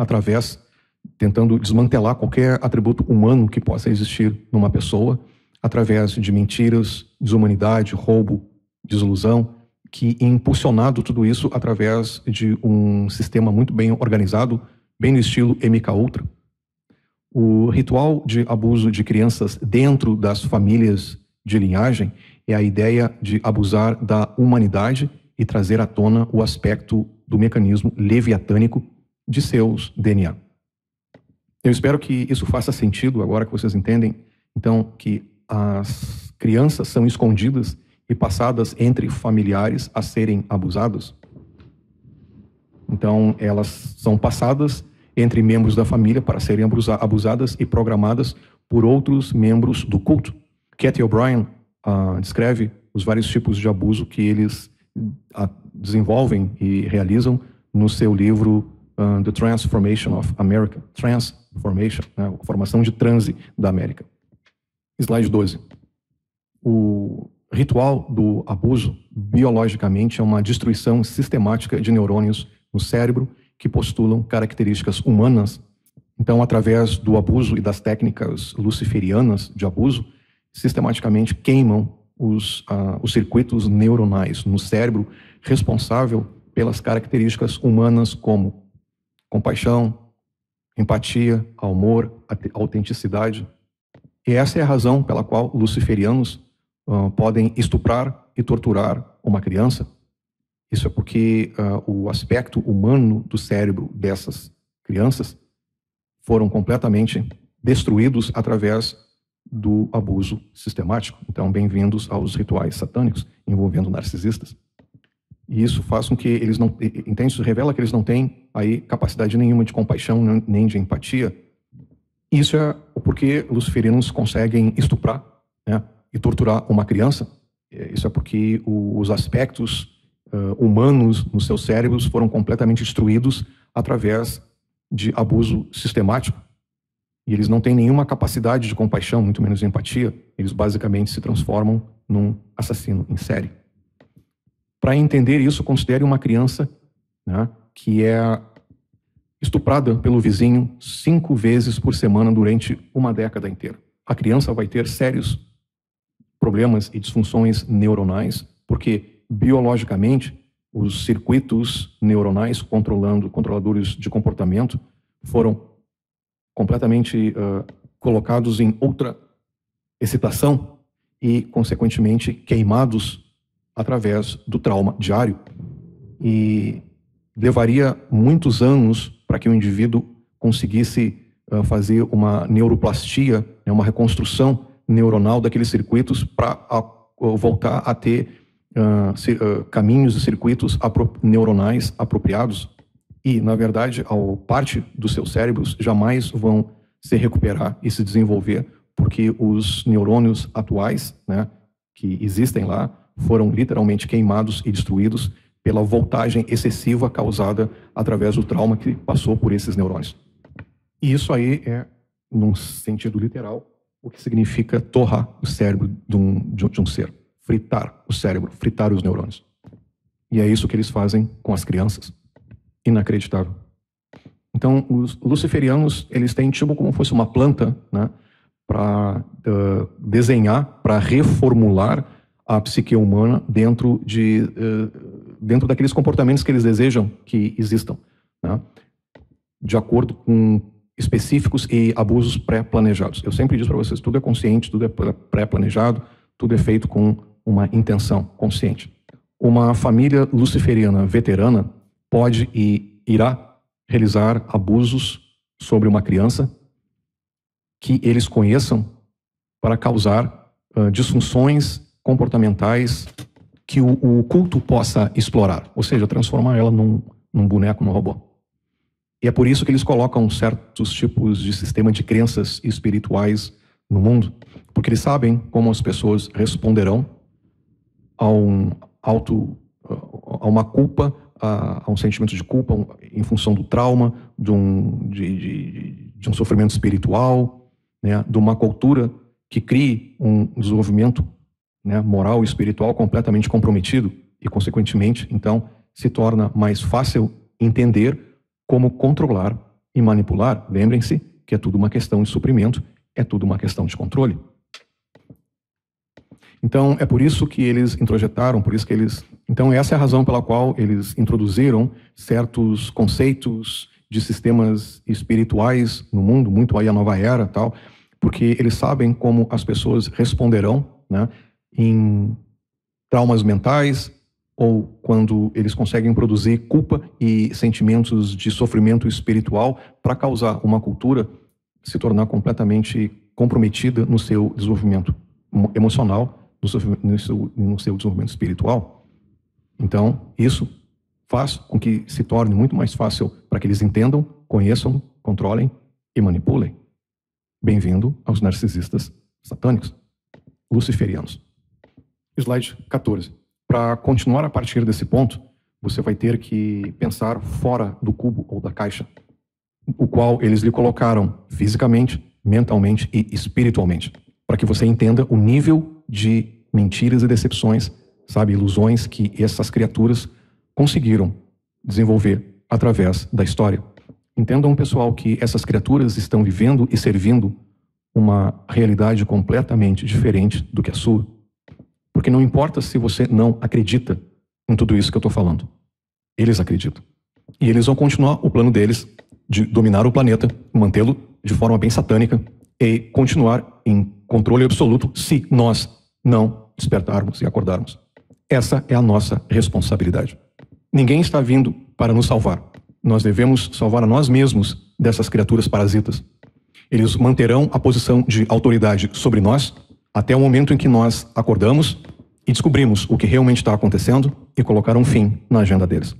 tentando desmantelar qualquer atributo humano que possa existir numa pessoa, através de mentiras, desumanidade, roubo, desilusão, que impulsionado tudo isso através de um sistema muito bem organizado, bem no estilo MK Ultra. O ritual de abuso de crianças dentro das famílias de linhagem é a ideia de abusar da humanidade e trazer à tona o aspecto do mecanismo leviatânico de seus DNA. Eu espero que isso faça sentido agora que vocês entendem, então, que as crianças são escondidas e passadas entre familiares a serem abusadas. Então, elas são passadas entre membros da família para serem abusadas e programadas por outros membros do culto. Cathy O'Brien descreve os vários tipos de abuso que eles desenvolvem e realizam no seu livro The Transformation of America. Transformation, né? A formação de transe da América. Slide 12. O ritual do abuso, biologicamente, é uma destruição sistemática de neurônios no cérebro que postulam características humanas. Então, através do abuso e das técnicas luciferianas de abuso, sistematicamente queimam os circuitos neuronais no cérebro responsável pelas características humanas como compaixão, empatia, amor, autenticidade. E essa é a razão pela qual luciferianos podem estuprar e torturar uma criança. Isso é porque o aspecto humano do cérebro dessas crianças foram completamente destruídos através do abuso sistemático. Então, bem-vindos aos rituais satânicos envolvendo narcisistas. E isso faz com que eles não... Entende? Isso revela que eles não têm aí capacidade nenhuma de compaixão nem de empatia. Isso é porque luciferianos conseguem estuprar, né, e torturar uma criança. Isso é porque os aspectos humanos nos seus cérebros foram completamente destruídos através de abuso sistemático. E eles não têm nenhuma capacidade de compaixão, muito menos de empatia. Eles basicamente se transformam num assassino em série. Para entender isso, considere uma criança, né, que é estuprada pelo vizinho 5 vezes por semana durante uma década inteira. A criança vai ter sérios problemas e disfunções neuronais, porque biologicamente os circuitos neuronais controladores de comportamento foram completamente colocados em outra excitação e, consequentemente, queimados através do trauma diário. E levaria muitos anos para que o indivíduo conseguisse fazer uma neuroplastia, né, uma reconstrução neuronal daqueles circuitos para voltar a ter caminhos e circuitos neuronais apropriados. E, na verdade, parte dos seus cérebros jamais vão se recuperar e se desenvolver, porque os neurônios atuais, né, que existem lá, foram literalmente queimados e destruídos pela voltagem excessiva causada através do trauma que passou por esses neurônios. E isso aí é, num sentido literal, o que significa torrar o cérebro de um ser. Fritar o cérebro, fritar os neurônios. E é isso que eles fazem com as crianças. Inacreditável. Então, os luciferianos, eles têm tipo como fosse uma planta, né, para desenhar, para reformular a psique humana dentro daqueles comportamentos que eles desejam que existam, né, de acordo com específicos e abusos pré-planejados. Eu sempre digo para vocês, tudo é consciente, tudo é pré-planejado, tudo é feito com uma intenção consciente. Uma família luciferiana veterana pode e irá realizar abusos sobre uma criança que eles conheçam para causar disfunções comportamentais que o culto possa explorar, ou seja, transformar ela num boneco, num robô. E é por isso que eles colocam certos tipos de sistema de crenças espirituais no mundo, porque eles sabem como as pessoas responderão a uma culpa, a um sentimento de culpa em função do trauma, de um sofrimento espiritual, né, de uma cultura que crie um desenvolvimento, né, moral e espiritual completamente comprometido e, consequentemente, então, se torna mais fácil entender como controlar e manipular. Lembrem-se que é tudo uma questão de suprimento, é tudo uma questão de controle. Então, é por isso que eles introjetaram, Então, essa é a razão pela qual eles introduziram certos conceitos de sistemas espirituais no mundo, muito aí a nova era, tal, porque eles sabem como as pessoas responderão, né, em traumas mentais, ou quando eles conseguem produzir culpa e sentimentos de sofrimento espiritual para causar uma cultura se tornar completamente comprometida no seu desenvolvimento emocional, no seu desenvolvimento espiritual. Então, isso faz com que se torne muito mais fácil para que eles entendam, conheçam, controlem e manipulem. Bem-vindo aos narcisistas satânicos, luciferianos. Slide 14. Para continuar a partir desse ponto, você vai ter que pensar fora do cubo ou da caixa, o qual eles lhe colocaram fisicamente, mentalmente e espiritualmente, para que você entenda o nível de mentiras e decepções, sabe, ilusões que essas criaturas conseguiram desenvolver através da história. Entendam, pessoal, que essas criaturas estão vivendo e servindo uma realidade completamente diferente do que a sua. Porque não importa se você não acredita em tudo isso que eu estou falando. Eles acreditam. E eles vão continuar o plano deles de dominar o planeta, mantê-lo de forma bem satânica e continuar em controle absoluto se nós não despertarmos e acordarmos. Essa é a nossa responsabilidade. Ninguém está vindo para nos salvar. Nós devemos salvar a nós mesmos dessas criaturas parasitas. Eles manterão a posição de autoridade sobre nós até o momento em que nós acordamos e descobrimos o que realmente está acontecendo e colocar um fim na agenda deles.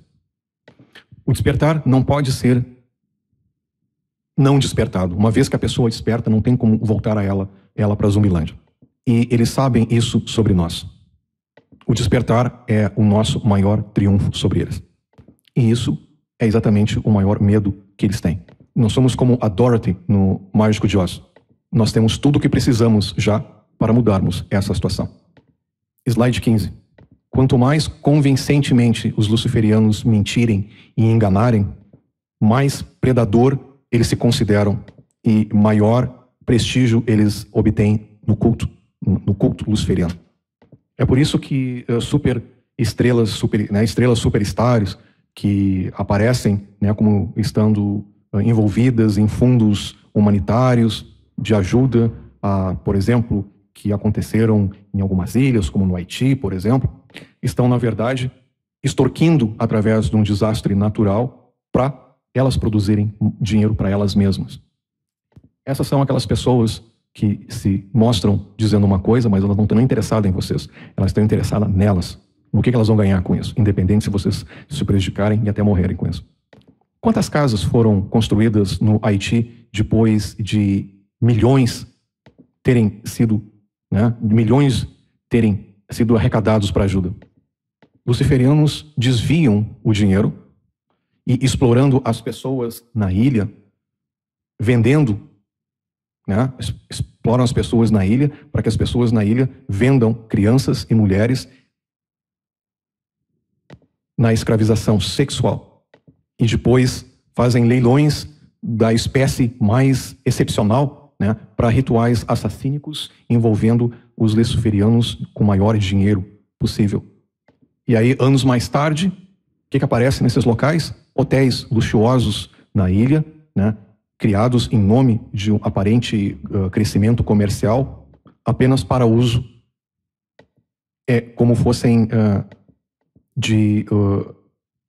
O despertar não pode ser não despertado. Uma vez que a pessoa desperta, não tem como voltar ela para a Zumbilândia. E eles sabem isso sobre nós. O despertar é o nosso maior triunfo sobre eles. E isso é exatamente o maior medo que eles têm. Nós somos como a Dorothy no Mágico de Oz. Nós temos tudo o que precisamos já para mudarmos essa situação. Slide 15. Quanto mais convincentemente os luciferianos mentirem e enganarem, mais predador eles se consideram e maior prestígio eles obtêm no culto luciferiano. É por isso que estrelas superstars que aparecem, né, como estando envolvidas em fundos humanitários de ajuda, por exemplo, que aconteceram em algumas ilhas, como no Haiti, por exemplo, estão, na verdade, extorquindo através de um desastre natural para elas produzirem dinheiro para elas mesmas. Essas são aquelas pessoas que se mostram dizendo uma coisa, mas elas não estão interessadas em vocês. Elas estão interessadas nelas, no que elas vão ganhar com isso, independente se vocês se prejudicarem e até morrerem com isso. Quantas casas foram construídas no Haiti depois de milhões terem sido arrecadados para ajuda? Luciferianos desviam o dinheiro e explorando as pessoas na ilha, vendendo, né? Exploram as pessoas na ilha para que as pessoas na ilha vendam crianças e mulheres na escravização sexual. E depois fazem leilões da espécie mais excepcional, né, para rituais assassínicos envolvendo os luciferianos com o maior dinheiro possível. E aí, anos mais tarde, o que aparece nesses locais? Hotéis luxuosos na ilha, né, criados em nome de um aparente crescimento comercial, apenas para uso, como fossem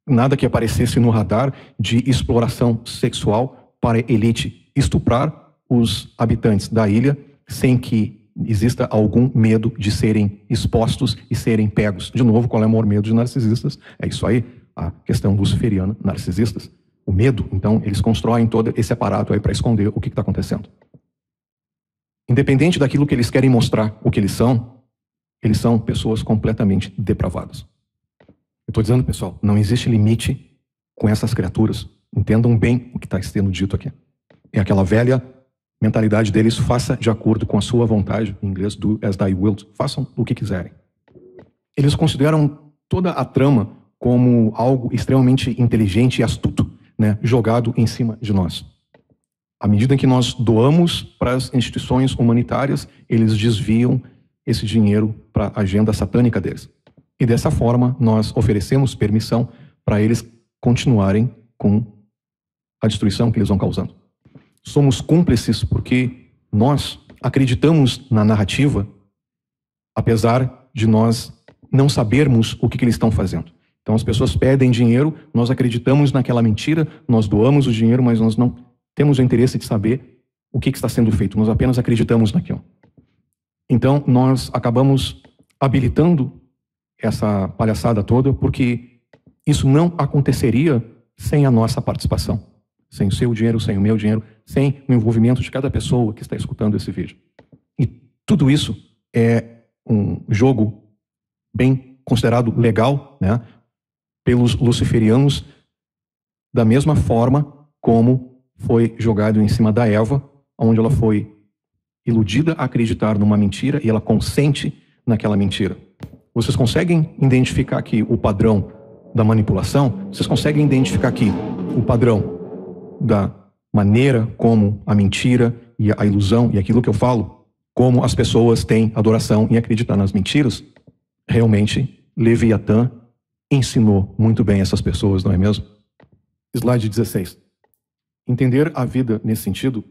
nada que aparecesse no radar de exploração sexual para a elite, estuprar os habitantes da ilha sem que exista algum medo de serem expostos e serem pegos. De novo, qual é o maior medo de narcisistas? É isso aí, a questão luciferiana, narcisistas. O medo, então, eles constroem todo esse aparato aí para esconder o que está acontecendo. Independente daquilo que eles querem mostrar, o que eles são pessoas completamente depravadas. Eu estou dizendo, pessoal, não existe limite com essas criaturas. Entendam bem o que está sendo dito aqui. É aquela velha mentalidade deles, faça de acordo com a sua vontade, em inglês, do as thy wilt, façam o que quiserem. Eles consideram toda a trama como algo extremamente inteligente e astuto, né, jogado em cima de nós. À medida que nós doamos para as instituições humanitárias, eles desviam esse dinheiro para a agenda satânica deles. E dessa forma, nós oferecemos permissão para eles continuarem com a destruição que eles vão causando. Somos cúmplices porque nós acreditamos na narrativa, apesar de nós não sabermos o que eles estão fazendo. Então as pessoas pedem dinheiro, nós acreditamos naquela mentira, nós doamos o dinheiro, mas nós não temos o interesse de saber o que está sendo feito, nós apenas acreditamos naquilo. Então nós acabamos habilitando essa palhaçada toda, porque isso não aconteceria sem a nossa participação, sem o seu dinheiro, sem o meu dinheiro, sem o envolvimento de cada pessoa que está escutando esse vídeo. E tudo isso é um jogo bem considerado legal, né, pelos luciferianos, da mesma forma como foi jogado em cima da Eva, onde ela foi iludida a acreditar numa mentira e ela consente naquela mentira. Vocês conseguem identificar aqui o padrão da manipulação? Vocês conseguem identificar aqui o padrão da maneira como a mentira e a ilusão e aquilo que eu falo, como as pessoas têm adoração em acreditar nas mentiras? Realmente, Leviatã ensinou muito bem essas pessoas, não é mesmo? Slide 16. Entender a vida nesse sentido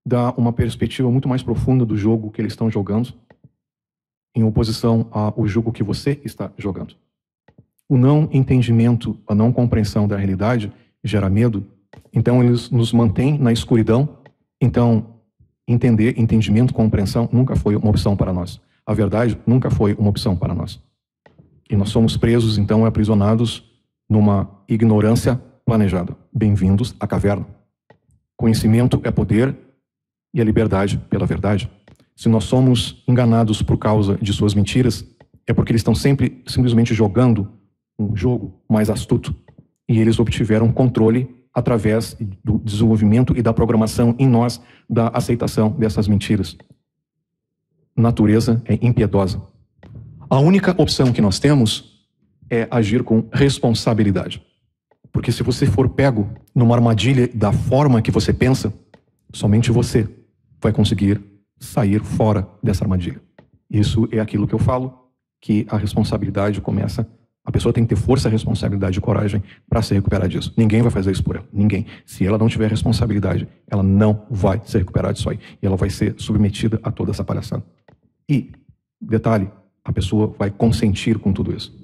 dá uma perspectiva muito mais profunda do jogo que eles estão jogando, em oposição ao jogo que você está jogando. O não entendimento, a não compreensão da realidade gera medo, então eles nos mantêm na escuridão. Então, entendimento, compreensão nunca foi uma opção para nós. A verdade nunca foi uma opção para nós. E nós somos presos, então, aprisionados numa ignorância planejada. Bem-vindos à caverna. Conhecimento é poder e a liberdade pela verdade. Se nós somos enganados por causa de suas mentiras, é porque eles estão simplesmente jogando um jogo mais astuto. E eles obtiveram controle através do desenvolvimento e da programação em nós da aceitação dessas mentiras. Natureza é impiedosa. A única opção que nós temos é agir com responsabilidade. Porque se você for pego numa armadilha da forma que você pensa, somente você vai conseguir sair fora dessa armadilha. Isso é aquilo que eu falo, que a responsabilidade começa. A pessoa tem que ter força, responsabilidade e coragem para se recuperar disso. Ninguém vai fazer isso por ela. Ninguém. Se ela não tiver responsabilidade, ela não vai se recuperar disso aí. E ela vai ser submetida a toda essa palhaçada. E, detalhe, a pessoa vai consentir com tudo isso.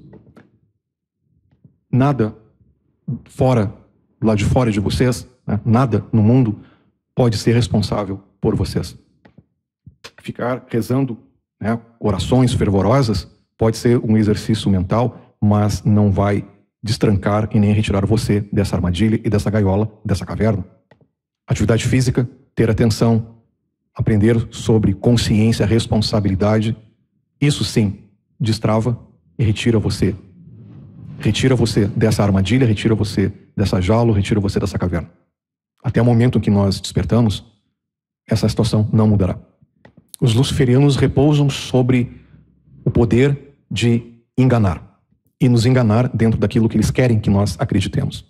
Nada lá de fora de vocês, né, nada no mundo pode ser responsável por vocês. Ficar rezando, né, orações fervorosas pode ser um exercício mental, mas não vai destrancar e nem retirar você dessa armadilha e dessa gaiola, dessa caverna. Atividade física, ter atenção, aprender sobre consciência, responsabilidade, isso sim destrava e retira você. Retira você dessa armadilha, retira você dessa jaula, retira você dessa caverna. Até o momento em que nós despertamos, essa situação não mudará. Os luciferianos repousam sobre o poder de enganar. E nos enganar dentro daquilo que eles querem que nós acreditemos.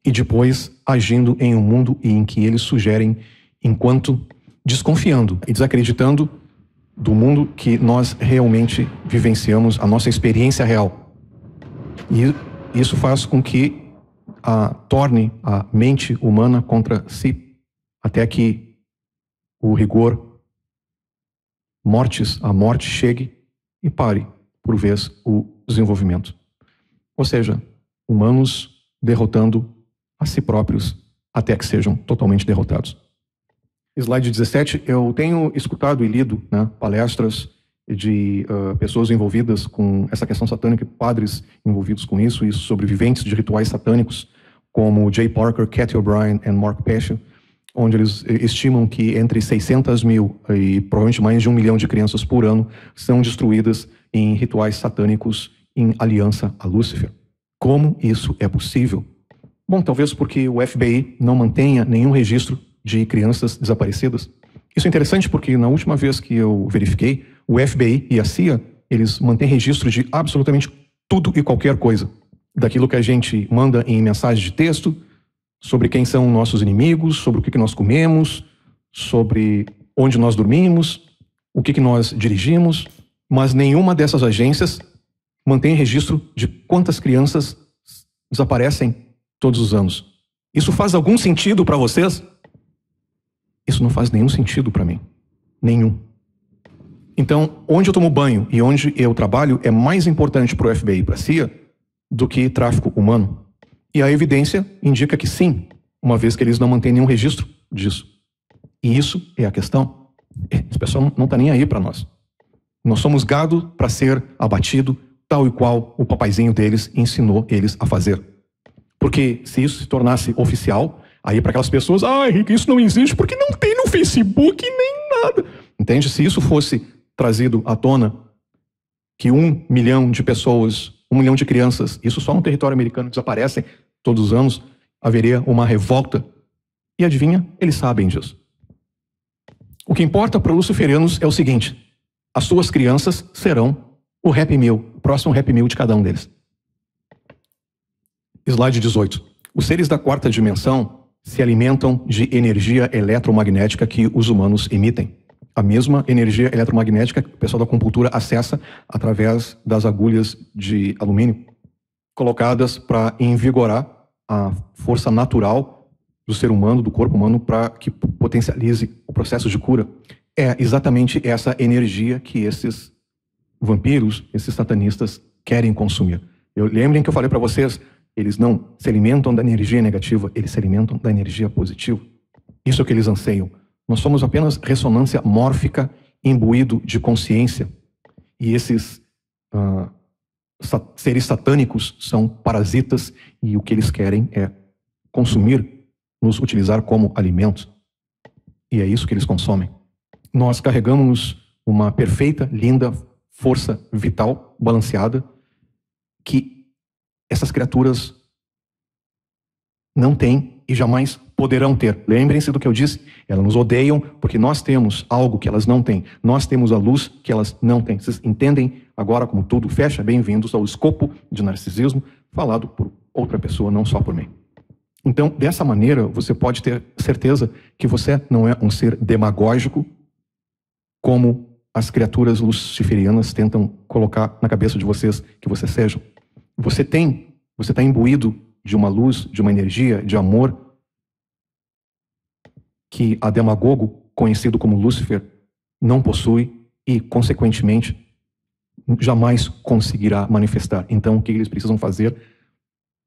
E depois agindo em um mundo em que eles sugerem, enquanto desconfiando e desacreditando do mundo que nós realmente vivenciamos, a nossa experiência real. E isso faz com que torne a mente humana contra si, até que o rigor, a morte chegue e pare, por vez, o desenvolvimento. Ou seja, humanos derrotando a si próprios até que sejam totalmente derrotados. Slide 17, eu tenho escutado e lido, né, palestras de pessoas envolvidas com essa questão satânica, padres envolvidos com isso, e sobreviventes de rituais satânicos, como Jay Parker, Cathy O'Brien e Mark Pesce, onde eles estimam que entre 600 mil e provavelmente mais de 1 milhão de crianças por ano são destruídas em rituais satânicos em aliança a Lúcifer. Como isso é possível? Bom, talvez porque o FBI não mantenha nenhum registro de crianças desaparecidas. Isso é interessante porque na última vez que eu verifiquei, o FBI e a CIA, eles mantêm registro de absolutamente tudo e qualquer coisa. Daquilo que a gente manda em mensagem de texto, sobre quem são nossos inimigos, sobre o que nós comemos, sobre onde nós dormimos, o que nós dirigimos, mas nenhuma dessas agências mantém registro de quantas crianças desaparecem todos os anos. Isso faz algum sentido para vocês? Isso não faz nenhum sentido para mim. Nenhum. Então, onde eu tomo banho e onde eu trabalho é mais importante para o FBI e para a CIA do que tráfico humano. E a evidência indica que sim, uma vez que eles não mantêm nenhum registro disso. E isso é a questão. Esse pessoal não está nem aí para nós. Nós somos gado para ser abatido, tal e qual o papaizinho deles ensinou eles a fazer. Porque se isso se tornasse oficial, aí para aquelas pessoas, Henrique, isso não existe porque não tem no Facebook nem nada. Entende? Se isso fosse trazido à tona, que 1 milhão de pessoas, 1 milhão de crianças, isso só no território americano desaparecem todos os anos, haveria uma revolta. E adivinha? Eles sabem disso. O que importa para os luciferianos é o seguinte: as suas crianças serão o Happy Meal, o próximo Happy Meal de cada um deles. Slide 18. Os seres da quarta dimensão se alimentam de energia eletromagnética que os humanos emitem. A mesma energia eletromagnética que o pessoal da acupuntura acessa através das agulhas de alumínio colocadas para invigorar a força natural do ser humano, do corpo humano, para que potencialize o processo de cura. É exatamente essa energia que esses vampiros, esses satanistas querem consumir. Lembrem que eu falei para vocês, eles não se alimentam da energia negativa, eles se alimentam da energia positiva. Isso é o que eles anseiam. Nós somos apenas ressonância mórfica, imbuído de consciência. E esses seres satânicos são parasitas e o que eles querem é consumir, nos utilizar como alimentos. E é isso que eles consomem. Nós carregamos uma perfeita, linda força vital, balanceada, que essas criaturas não têm e jamais poderão ter. Lembrem-se do que eu disse, elas nos odeiam porque nós temos algo que elas não têm. Nós temos a luz que elas não têm. Vocês entendem agora como tudo fecha? Bem-vindos ao escopo de narcisismo falado por outra pessoa, não só por mim. Então, dessa maneira, você pode ter certeza que você não é um ser demagógico como as criaturas luciferianas tentam colocar na cabeça de vocês que vocês sejam. Você está imbuído de uma luz, de uma energia, de amor que a demagogo, conhecido como Lúcifer, não possui e, consequentemente, jamais conseguirá manifestar. Então, o que eles precisam fazer?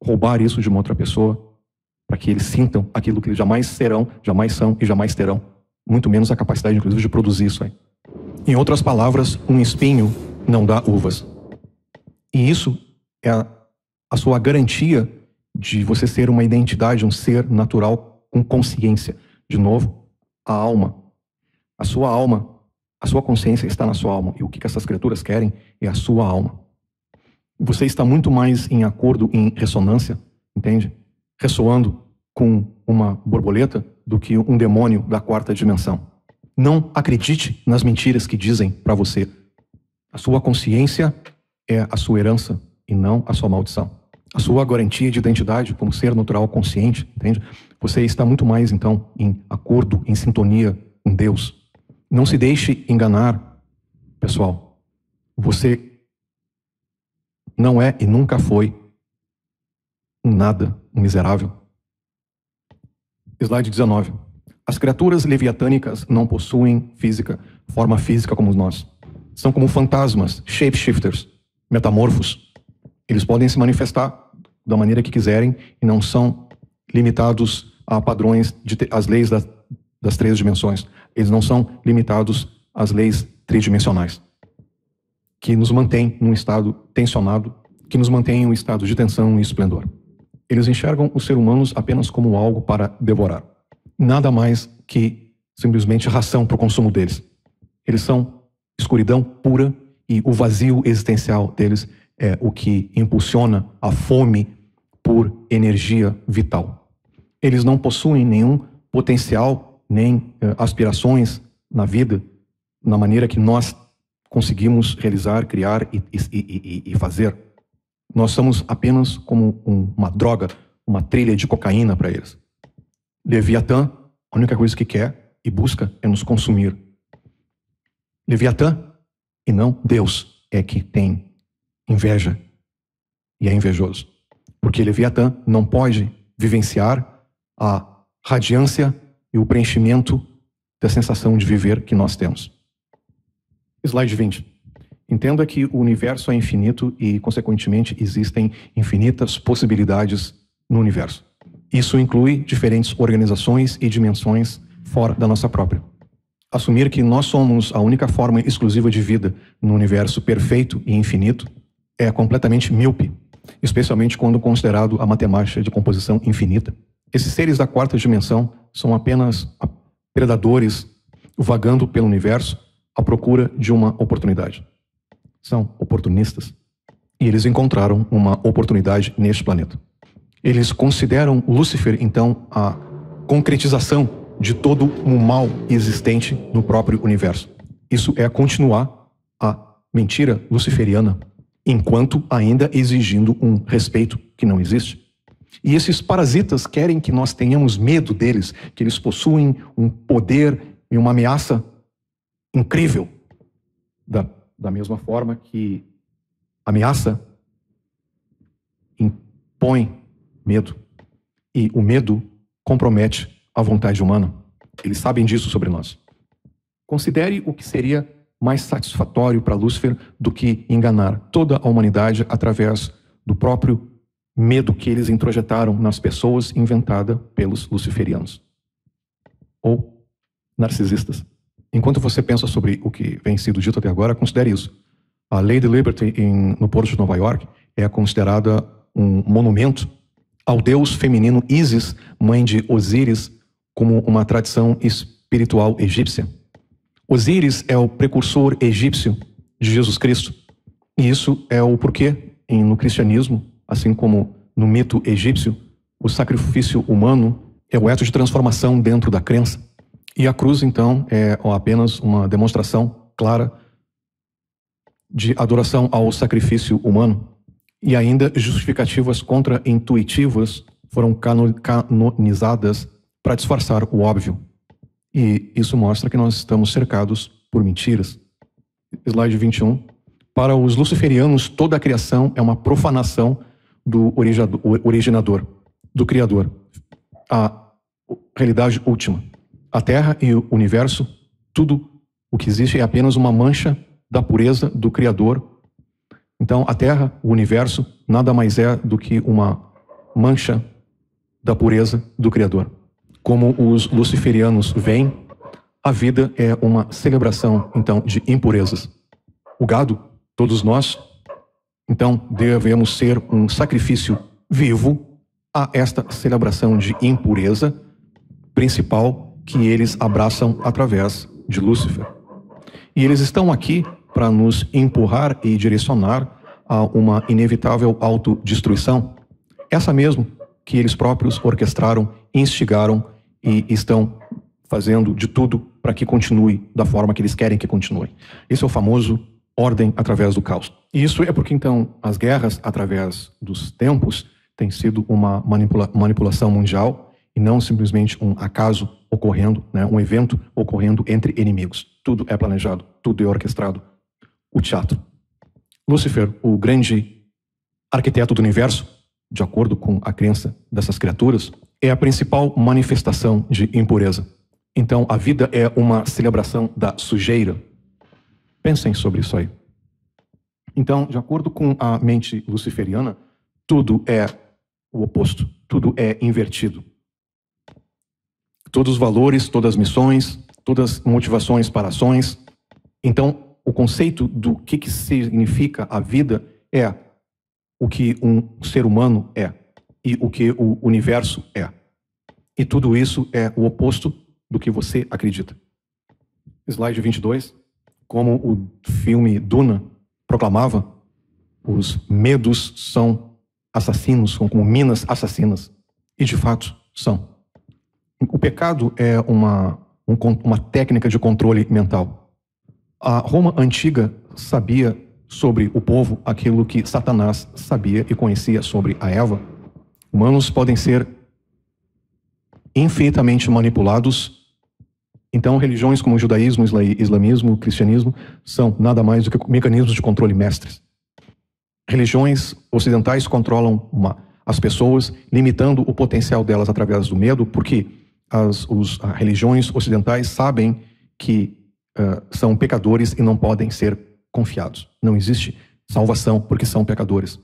Roubar isso de uma outra pessoa para que eles sintam aquilo que eles jamais serão, jamais são e jamais terão. Muito menos a capacidade, inclusive, de produzir isso aí. Em outras palavras, um espinho não dá uvas. E isso é a sua garantia de você ser uma identidade, um ser natural com consciência. De novo, a alma. A sua alma, a sua consciência está na sua alma. E o que essas criaturas querem é a sua alma. Você está muito mais em acordo, em ressonância, entende? Ressoando com uma borboleta do que um demônio da quarta dimensão. Não acredite nas mentiras que dizem para você. A sua consciência é a sua herança e não a sua maldição. A sua garantia de identidade como ser natural consciente, entende? Você está muito mais, então, em acordo, em sintonia com Deus. Não se deixe enganar, pessoal. Você não é e nunca foi um nada, um miserável. Slide 19. As criaturas leviatânicas não possuem forma física como nós. São como fantasmas, shapeshifters, metamorfos. Eles podem se manifestar da maneira que quiserem e não são limitados a padrões, às leis das 3 dimensões. Eles não são limitados às leis tridimensionais, que nos mantêm num estado tensionado, que nos mantêm em um estado de tensão e esplendor. Eles enxergam os seres humanos apenas como algo para devorar. Nada mais que simplesmente ração para o consumo deles. Eles são escuridão pura e o vazio existencial deles é o que impulsiona a fome por energia vital. Eles não possuem nenhum potencial, nem aspirações na vida, na maneira que nós conseguimos realizar, criar e fazer. Nós somos apenas como uma droga, uma trilha de cocaína para eles. Leviatã, a única coisa que quer e busca é nos consumir. Leviatã, e não Deus, é que tem inveja e é invejoso. Porque Leviatã não pode vivenciar a radiância e o preenchimento da sensação de viver que nós temos. Slide 20. Entenda que o universo é infinito e, consequentemente, existem infinitas possibilidades no universo. Isso inclui diferentes organizações e dimensões fora da nossa própria. Assumir que nós somos a única forma exclusiva de vida no universo perfeito e infinito é completamente míope, especialmente quando considerado a matemática de composição infinita. Esses seres da quarta dimensão são apenas predadores vagando pelo universo à procura de uma oportunidade. São oportunistas. E eles encontraram uma oportunidade neste planeta. Eles consideram Lúcifer, então, a concretização de todo o mal existente no próprio universo. Isso é continuar a mentira luciferiana, enquanto ainda exigindo um respeito que não existe. E esses parasitas querem que nós tenhamos medo deles, que eles possuem um poder e uma ameaça incrível. Da mesma forma que ameaça impõe medo. E o medo compromete a vontade humana. Eles sabem disso sobre nós. Considere o que seria mais satisfatório para Lúcifer do que enganar toda a humanidade através do próprio medo que eles introjetaram nas pessoas, inventada pelos luciferianos. Ou narcisistas. Enquanto você pensa sobre o que vem sido dito até agora, considere isso. A Lady Liberty no Porto de Nova York é considerada um monumento ao deus feminino Ísis, mãe de Osíris, como uma tradição espiritual egípcia. Osíris é o precursor egípcio de Jesus Cristo. E isso é o porquê, no cristianismo, assim como no mito egípcio, o sacrifício humano é o ato de transformação dentro da crença. E a cruz, então, é apenas uma demonstração clara de adoração ao sacrifício humano. E ainda justificativas contra-intuitivas foram canonizadas para disfarçar o óbvio. E isso mostra que nós estamos cercados por mentiras. Slide 21. Para os luciferianos, toda a criação é uma profanação do originador, do Criador. A realidade última. A Terra e o universo, tudo o que existe é apenas uma mancha da pureza do Criador. Então, a Terra, o universo, nada mais é do que uma mancha da pureza do Criador. Como os luciferianos veem, a vida é uma celebração, então, de impurezas. O gado, todos nós, então, devemos ser um sacrifício vivo a esta celebração de impureza principal que eles abraçam através de Lúcifer. E eles estão aqui para nos empurrar e direcionar a uma inevitável autodestruição. Essa mesmo que eles próprios orquestraram, instigaram e estão fazendo de tudo para que continue da forma que eles querem que continue. Esse é o famoso ordem através do caos. E isso é porque, então, as guerras através dos tempos têm sido uma manipulação mundial e não simplesmente um acaso ocorrendo, um evento ocorrendo entre inimigos. Tudo é planejado, tudo é orquestrado. O teatro. Lúcifer, o grande arquiteto do universo, de acordo com a crença dessas criaturas, é a principal manifestação de impureza. Então, a vida é uma celebração da sujeira. Pensem sobre isso aí. Então, de acordo com a mente luciferiana, tudo é o oposto, tudo é invertido. Todos os valores, todas as missões, todas as motivações para ações. Então, o conceito do que significa a vida é o que um ser humano é e o que o universo é. E tudo isso é o oposto do que você acredita. Slide 22. Como o filme Duna proclamava, os medos são assassinos, são como minas assassinas. E de fato são. O pecado é uma técnica de controle mental. A Roma antiga sabia sobre o povo aquilo que Satanás sabia e conhecia sobre a Eva. Humanos podem ser infinitamente manipulados Então, religiões como o judaísmo, islamismo, o cristianismo são nada mais do que mecanismos de controle mestres. Religiões ocidentais controlam as pessoas, limitando o potencial delas através do medo, porque as religiões ocidentais sabem que são pecadores e não podem ser confiados. Não existe salvação porque são pecadores.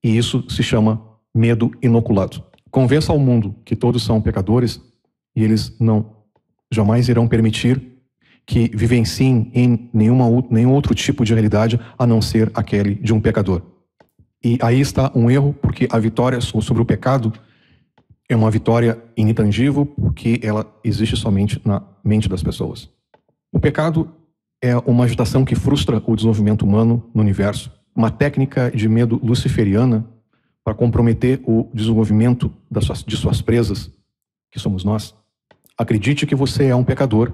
E isso se chama medo inoculado. Convença ao mundo que todos são pecadores e eles jamais irão permitir que vivenciem em nenhum outro tipo de realidade a não ser aquele de um pecador. E aí está um erro, porque a vitória sobre o pecado é uma vitória intangível, porque ela existe somente na mente das pessoas. O pecado é uma agitação que frustra o desenvolvimento humano no universo, uma técnica de medo luciferiana para comprometer o desenvolvimento de suas presas, que somos nós. Acredite que você é um pecador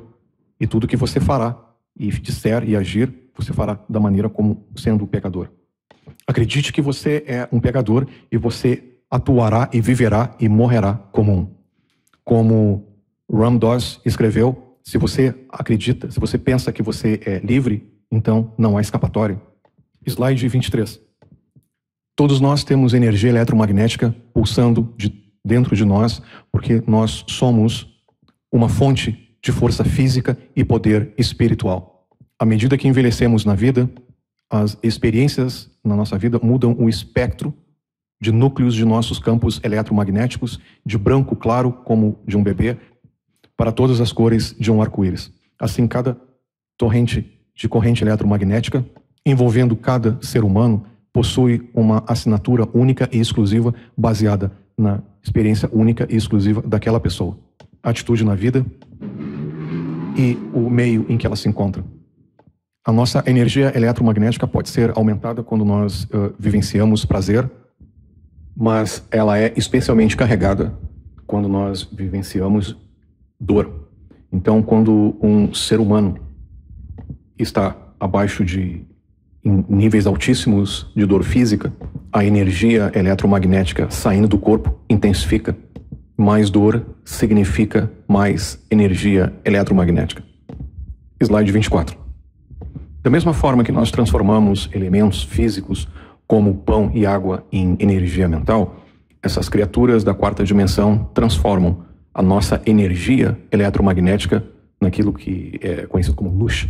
e tudo que você fará e disser e agir, você fará da maneira como sendo pecador. Acredite que você é um pecador e você atuará e viverá e morrerá como um. Como Ram Dass escreveu, se você acredita, se você pensa que você é livre, então não há escapatória. Slide 23. Todos nós temos energia eletromagnética pulsando dentro de nós, porque nós somos uma fonte de força física e poder espiritual. À medida que envelhecemos na vida, as experiências na nossa vida mudam o espectro de núcleos de nossos campos eletromagnéticos, de branco claro, como de um bebê, para todas as cores de um arco-íris. Assim, cada torrente de corrente eletromagnética, envolvendo cada ser humano, possui uma assinatura única e exclusiva, baseada na experiência única e exclusiva daquela pessoa. A atitude na vida e o meio em que ela se encontra. A nossa energia eletromagnética pode ser aumentada quando nós vivenciamos prazer, mas ela é especialmente carregada quando nós vivenciamos dor. Então, quando um ser humano está abaixo em níveis altíssimos de dor física, a energia eletromagnética saindo do corpo intensifica. Mais dor significa mais energia eletromagnética. Slide 24. Da mesma forma que nós transformamos elementos físicos como pão e água em energia mental, essas criaturas da quarta dimensão transformam a nossa energia eletromagnética naquilo que é conhecido como luz.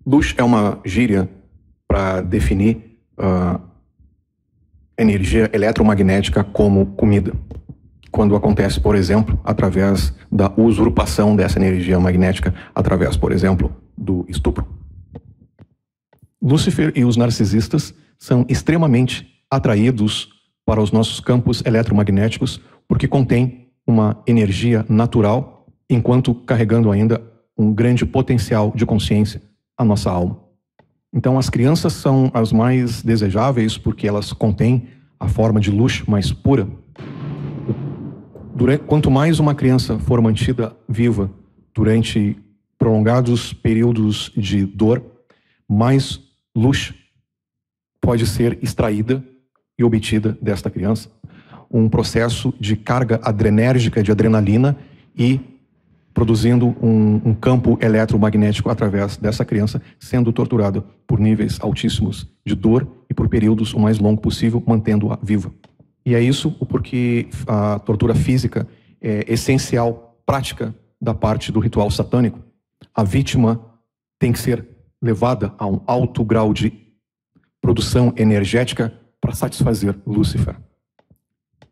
Luz é uma gíria para definir energia eletromagnética como comida. Quando acontece, por exemplo, através da usurpação dessa energia magnética, através, por exemplo, do estupro. Lúcifer e os narcisistas são extremamente atraídos para os nossos campos eletromagnéticos porque contém uma energia natural, enquanto carregando ainda um grande potencial de consciência, a nossa alma. Então, as crianças são as mais desejáveis porque elas contêm a forma de luz mais pura. Quanto mais uma criança for mantida viva durante prolongados períodos de dor, mais luz pode ser extraída e obtida desta criança. Um processo de carga adrenérgica de adrenalina e produzindo um campo eletromagnético através dessa criança sendo torturada por níveis altíssimos de dor e por períodos o mais longo possível, mantendo-a viva. E é isso porque a tortura física é essencial, prática da parte do ritual satânico. A vítima tem que ser levada a um alto grau de produção energética para satisfazer Lúcifer.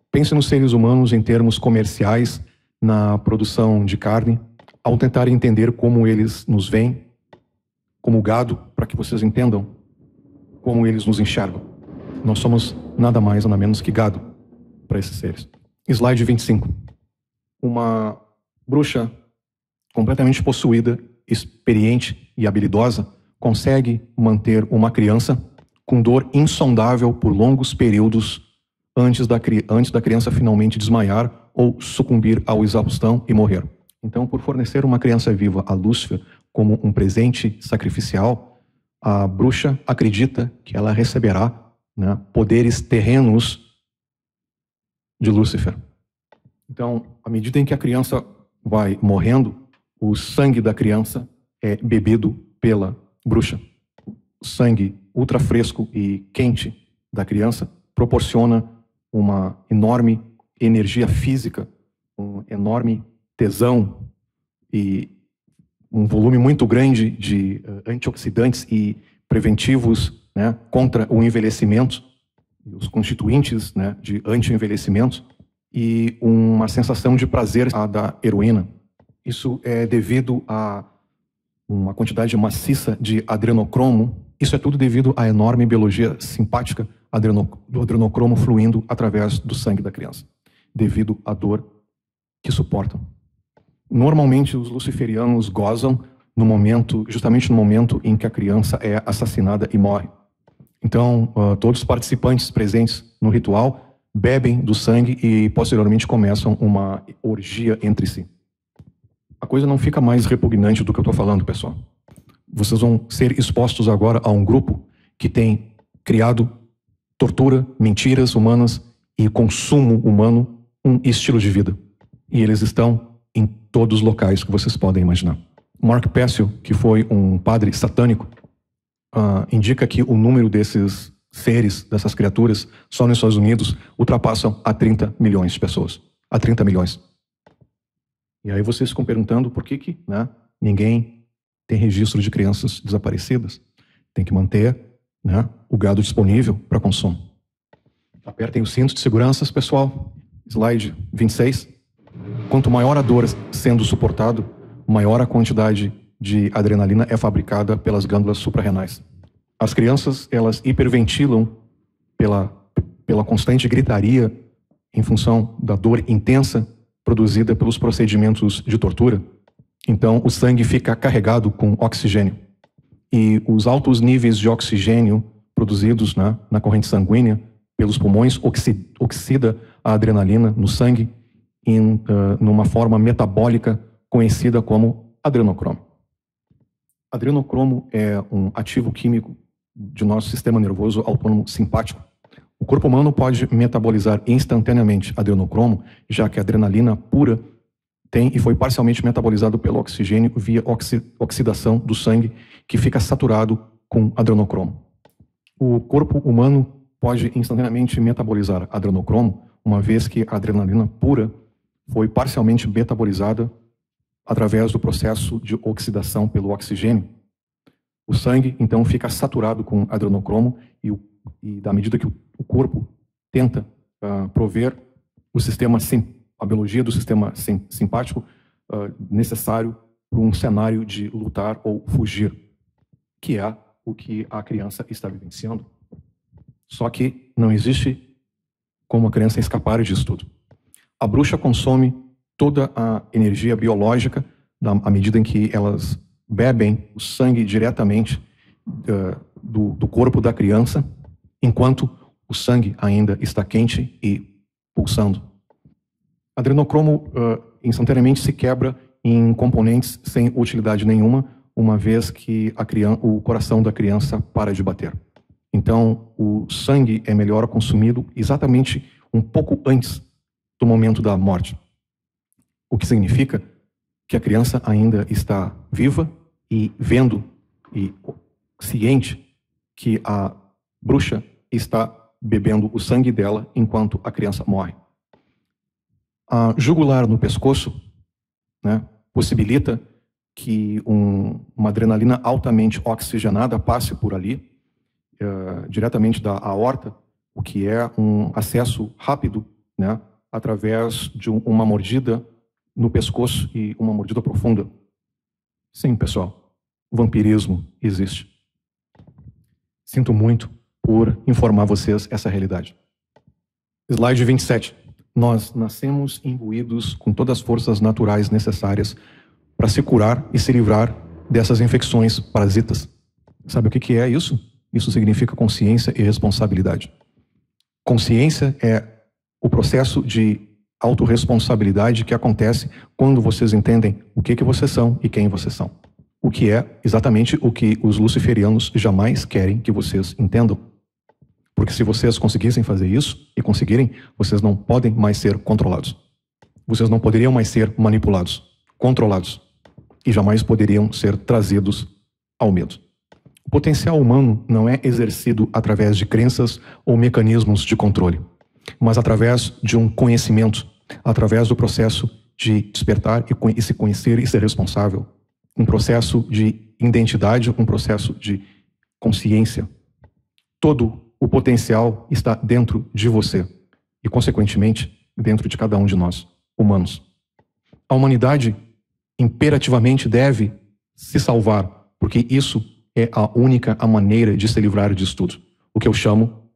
Pense nos seres humanos em termos comerciais, na produção de carne, ao tentar entender como eles nos veem, como gado, para que vocês entendam como eles nos enxergam. Nós somos nada mais, nada menos que gado para esses seres. Slide 25. Uma bruxa completamente possuída, experiente e habilidosa consegue manter uma criança com dor insondável por longos períodos antes da criança finalmente desmaiar ou sucumbir à exaustão e morrer. Então, por fornecer uma criança viva a Lúcifer como um presente sacrificial, a bruxa acredita que ela receberá poderes terrenos de Lúcifer. Então, à medida em que a criança vai morrendo, o sangue da criança é bebido pela bruxa. O sangue ultra fresco e quente da criança proporciona uma enorme energia física, um enorme tesão e um volume muito grande de antioxidantes e preventivos, né, contra o envelhecimento, os constituintes, né, de anti-envelhecimento, e uma sensação de prazer da heroína. Isso é devido a uma quantidade maciça de adrenocromo. Isso é tudo devido à enorme biologia simpática do adrenocromo fluindo através do sangue da criança, devido à dor que suportam. Normalmente, os luciferianos gozam justamente no momento em que a criança é assassinada e morre. Então, todos os participantes presentes no ritual bebem do sangue e, posteriormente, começam uma orgia entre si. A coisa não fica mais repugnante do que eu estou falando, pessoal. Vocês vão ser expostos agora a um grupo que tem criado tortura, mentiras humanas e consumo humano, um estilo de vida. E eles estão em todos os locais que vocês podem imaginar. Mark Passio, que foi um padre satânico, indica que o número desses seres, dessas criaturas, só nos Estados Unidos, ultrapassam a 30 milhões de pessoas. A 30 milhões. E aí vocês ficam perguntando por que, né, ninguém tem registro de crianças desaparecidas. Tem que manter, né, o gado disponível para consumo. Apertem os cintos de segurança, pessoal. Slide 26. Quanto maior a dor sendo suportado, maior a quantidade de adrenalina é fabricada pelas glândulas suprarrenais. As crianças, elas hiperventilam pela constante gritaria em função da dor intensa produzida pelos procedimentos de tortura. Então, o sangue fica carregado com oxigênio. E os altos níveis de oxigênio produzidos na corrente sanguínea pelos pulmões oxida a adrenalina no sangue numa forma metabólica conhecida como adrenocromo. Adrenocromo é um ativo químico de nosso sistema nervoso autônomo simpático. O corpo humano pode metabolizar instantaneamente adrenocromo, já que a adrenalina pura tem e foi parcialmente metabolizado pelo oxigênio via oxidação do sangue, que fica saturado com adrenocromo. O corpo humano pode instantaneamente metabolizar adrenocromo, uma vez que a adrenalina pura foi parcialmente metabolizada através do processo de oxidação pelo oxigênio. O sangue, então, fica saturado com adrenocromo e da medida que o corpo tenta prover a biologia do sistema simpático necessário para um cenário de lutar ou fugir, que é o que a criança está vivenciando. Só que não existe como a criança escapar disso tudo. A bruxa consome toda a energia biológica à medida em que elas bebem o sangue diretamente do corpo da criança, enquanto o sangue ainda está quente e pulsando. Adrenocromo instantaneamente se quebra em componentes sem utilidade nenhuma, uma vez que o coração da criança para de bater. Então, o sangue é melhor consumido exatamente um pouco antes do momento da morte. O que significa que a criança ainda está viva e vendo e ciente que a bruxa está bebendo o sangue dela enquanto a criança morre. A jugular no pescoço, né, possibilita que uma adrenalina altamente oxigenada passe por ali, diretamente da aorta, o que é um acesso rápido, né, através de uma mordida no pescoço e uma mordida profunda. Sim, pessoal, vampirismo existe. Sinto muito por informar vocês essa realidade. Slide 27. Nós nascemos imbuídos com todas as forças naturais necessárias para se curar e se livrar dessas infecções parasitas. Sabe o que é isso? Isso significa consciência e responsabilidade. Consciência é o processo de autorresponsabilidade que acontece quando vocês entendem o que vocês são e quem vocês são. O que é exatamente o que os luciferianos jamais querem que vocês entendam. Porque se vocês conseguissem fazer isso e conseguirem, vocês não podem mais ser controlados. Vocês não poderiam mais ser manipulados, controlados. e jamais poderiam ser trazidos ao medo. O potencial humano não é exercido através de crenças ou mecanismos de controle, mas através de um conhecimento, através do processo de despertar e se conhecer e ser responsável, um processo de identidade, um processo de consciência. Todo o potencial está dentro de você e, consequentemente, dentro de cada um de nós, humanos. A humanidade imperativamente deve se salvar, porque isso é a única maneira de se livrar disso tudo. O que eu chamo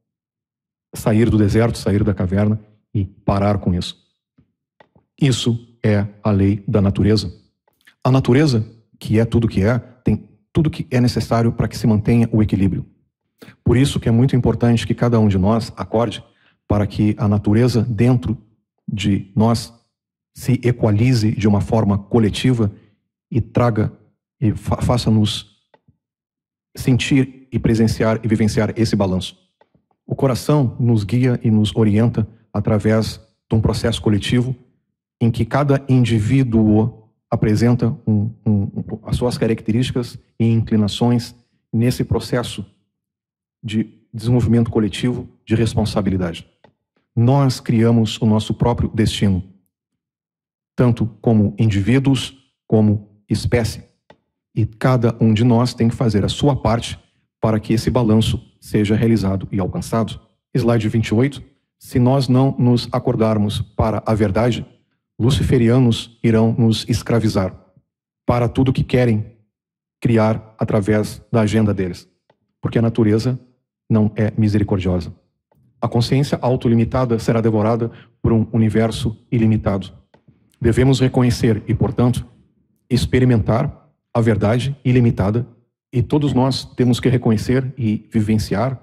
sair do deserto, sair da caverna e parar com isso. Isso é a lei da natureza. A natureza, que é tudo que é, tem tudo que é necessário para que se mantenha o equilíbrio. Por isso que é muito importante que cada um de nós acorde para que a natureza dentro de nós se equalize de uma forma coletiva e traga e faça-nos sentir e presenciar e vivenciar esse balanço. O coração nos guia e nos orienta através de um processo coletivo em que cada indivíduo apresenta as suas características e inclinações nesse processo de desenvolvimento coletivo de responsabilidade. Nós criamos o nosso próprio destino, tanto como indivíduos, como espécie. E cada um de nós tem que fazer a sua parte para que esse balanço seja realizado e alcançado. Slide 28. Se nós não nos acordarmos para a verdade, luciferianos irão nos escravizar para tudo que querem criar através da agenda deles. Porque a natureza não é misericordiosa. A consciência autolimitada será devorada por um universo ilimitado. Devemos reconhecer e, portanto, experimentar a verdade ilimitada, e todos nós temos que reconhecer e vivenciar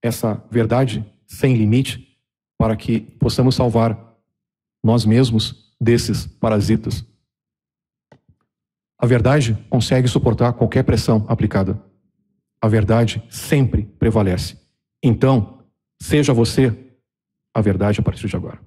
essa verdade sem limite para que possamos salvar nós mesmos desses parasitas. A verdade consegue suportar qualquer pressão aplicada. A verdade sempre prevalece. Então, seja você a verdade a partir de agora.